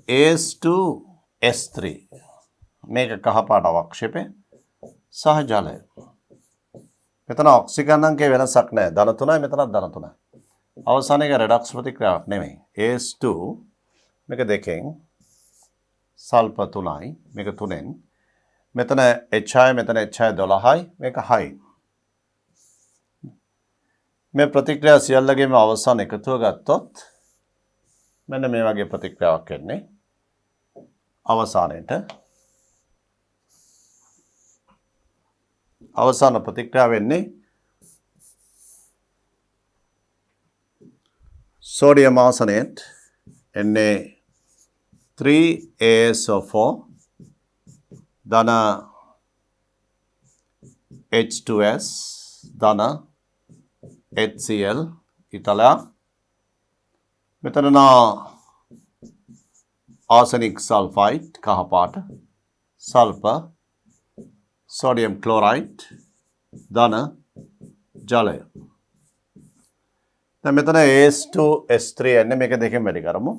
AS2S3 මේක කහපාට අවක්ෂේපය සහ ජලය. මෙතන ඔක්සිජන් අංකයේ වෙනසක් නැහැ. ධන 3යි මෙතනත් ධන 3යි. අවසාන එක රෙඩක්ස් ප්‍රතික්‍රියාවක් නෙමෙයි. AS2 මේක 2න් සල්ෆර් 3යි මේක 3ෙන් මෙතන HI මෙතන HI 12යි මේක 6යි. මේ ප්‍රතික්‍රියා සියල්ලගේම අවසාන එකතුව ගත්තොත් මෙන්න මේ වගේ ප්‍රතික්‍රියාවක් එන්නේ. අවසානයේට අවසාන ප්‍රතික්‍රියාව වෙන්නේ sodium arsenate Na3ASO4 ධන H2S ධන HCl ඉතලා මෙතන arsenic sulfide කහපාට සල්ෆර් sodium chloride ධන ජලය. දැන් මෙතන AS2S3 එන්නේ මේක දෙකෙන් වැඩි කරමු.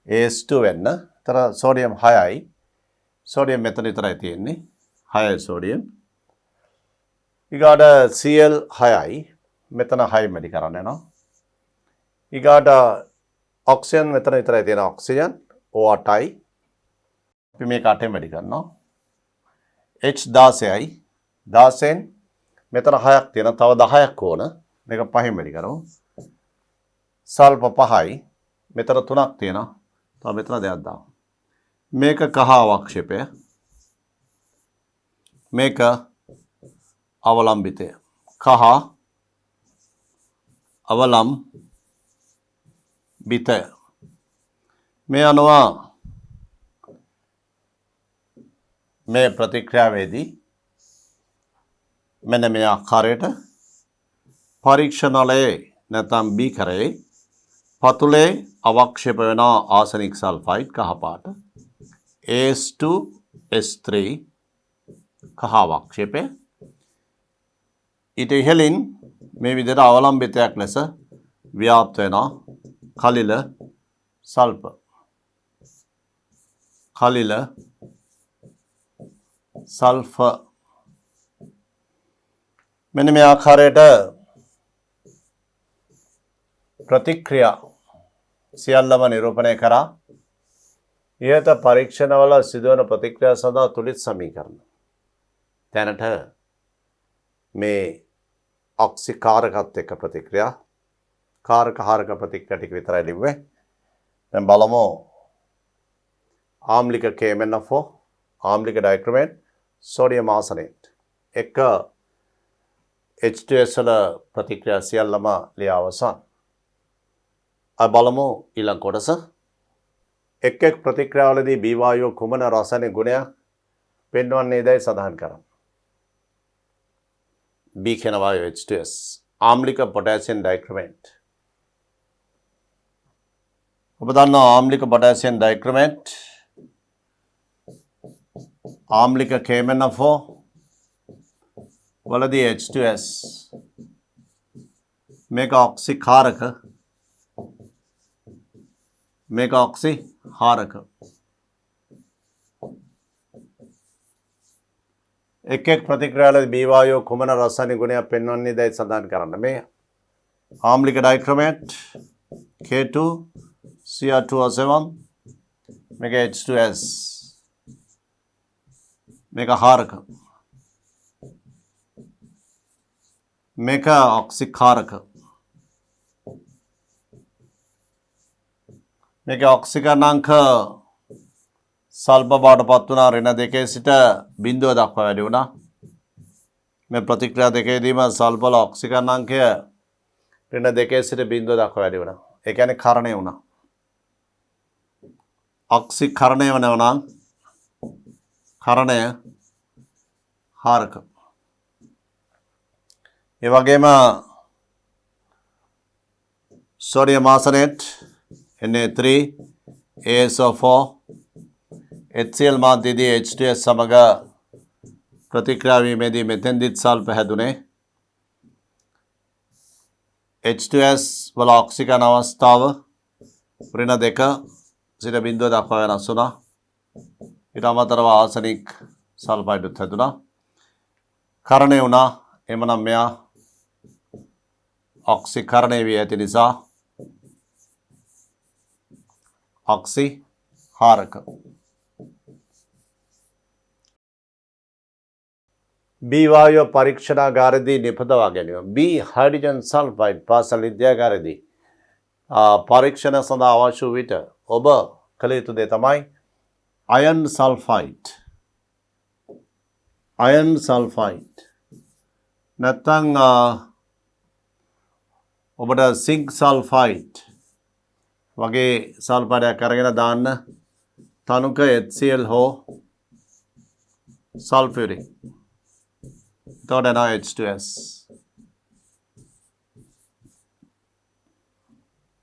AS2 වෙන්න. තර sodium 6යි. sodium මෙතන විතරයි තියෙන්නේ. 6යි sodium. ඊගාට Cl 6යි. මෙතන 6 වැඩි කරන්න යනවා. ඊගාට oxygen මෙතන විතරයි තියෙන oxygen O8යි. අපි මේක 8ෙන් වැඩි කරනවා. H16යි 16න් මෙතන 6ක් තියෙනවා. තව 10ක් ඕන. මේක 5ෙන් වැඩි කරමු. සල්ෆර් 5යි මෙතන 3ක් තියෙනවා. තව මෙතන 2ක් දාමු. මේක කහ අවක්ෂේපය. මේක අවලම්බිතය. කහ අවලම්බිතය. මේ අනුව මේ ප්‍රතික්‍රියාවේදී මෙන්න මේ ආකාරයට පරීක්ෂණවලේ නැත්නම් බීකරේ පතුලේ අවක්ෂේප වෙන ආසනික් සල්ෆයිඩ් කහපාට AS2S3 කහ අවක්ෂේපය ඊට ඉහළින් මේ විදිහට අවලම්බිතයක් ලෙස ව්‍යාප්ත වෙන කලිල සල්ෆර් කලිල සල්ෆර් මෙන්න මේ ආකාරයට ප්‍රතික්‍රියා සියල්ලම නිරූපණය කරා. ඉහත පරීක්ෂණවල සිදුවන ප්‍රතික්‍රියා සඳහා තුලිත සමීකරණ. දැනට මේ ඔක්සිකාරකත් එක්ක ප්‍රතික්‍රියා කාරක හාරක ප්‍රතික්‍රියා ටික විතරයි ලිව්වේ. දැන් බලමු ආම්ලික KMnO4 ආම්ලික ඩයික්‍රොමේට් සෝඩියම් ආසනේට් එක H2S වල ප්‍රතික්‍රියා සියල්ලම ලියා අවසන්. බලමු ඊළඟ කොටස. එක් එක් ප්‍රතික්‍රියාවලදී බී වායුව කුමන රසායනික ගුණයක් පෙන්වන්නේදයි සඳහන් කරන්න. බී කියන වායුව H2S ආම්ලික පොටෑසියම් ඩයික්‍රොමේට්. ඔබ දන්නවා ආම්ලික පොටෑසියම් ඩයික්‍රොමේට් ආම්ලික KMnO4 වලදී H2S මේක ඔක්සිකාරක මේක ඔක්සිහාරක. එක් එක් ප්‍රතික්‍රියාවලදී බී වායුව කුමන රසායනික ගුණයක් පෙන්වන්නේදයි සඳහන් කරන්න. මේ ආම්ලික ඩයික්‍රොමේට් K2 Cr2O7 මේක H2S මේක හාරක මේක ඔක්සිකාරක මේක ඔක්සිකරණාංක සල්ප බවට පත් වුණා. ඍණ 2 සිට 0 දක්වා වැඩි වුණා. මේ ප්‍රතික්‍රියා දෙකේදීම සල්පවල ඔක්සිකරණාංකය ඍණ 2 සිට 0 දක්වා වැඩි වුණා. ඒ කියන්නේ කරණය වුණා. ඔක්සිකරණය වෙනවා නම් කරණය හාරක. ඒ වගේම sodium arsenate Na3ASO4 HCl මාධ්‍යයේදී H2S සමග ප්‍රතික්‍රියාවීමේදී මෙතෙන්දිත් සල්ප හැදුනේ H2S වල ඔක්සිජන් අවස්ථාව ඍණ 2 සිට 0 දක්වා වෙනස් වුණා. ඊට අමතරව ආසනික් සල්ෆයිඩුත් හැදුනා. කරණය වුණා. එමනම් මෙයා ඔක්සිකරණය වී ඇති නිසා ඔක්සි හාරක. B වායුව පරීක්ෂණාගාරයේදී නිපදවා ගැනීම. B හයිඩ්‍රජන් සල්ෆයිඩ් පාසල් විද්‍යාගාරයේදී පරීක්ෂණ සඳහා අවශ්‍ය වූ විට ඔබ කළ යුතු දේ තමයි අයන් සල්ෆයිඩ් නැත්නම් ඔබට සිංක් සල්ෆයිඩ් වගේ සල්ෆයිඩයක් අරගෙන දාන්න තනුක HCl හෝ සල්ෆියුරික්. එතකොට එනවා H2S.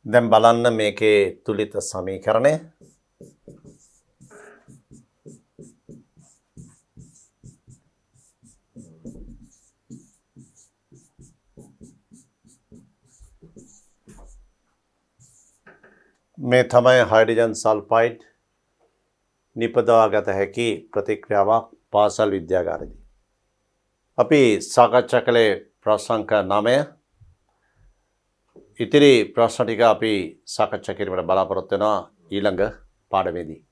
දැන් බලන්න මේකේ තුලිත සමීකරණය. මේ තමයි හයිඩ්‍රජන් සල්ෆයිඩ් නිපදවාගත හැකි ප්‍රතික්‍රියාවක් පාසල් විද්‍යාගාරයේදී. අපි සාකච්ඡා කළේ ප්‍රශ්නාංක 9. ඉතිරි ප්‍රශ්න ටික අපි සාකච්ඡා කිරීමට බලාපොරොත්තු වෙනවා ඊළඟ පාඩමේදී.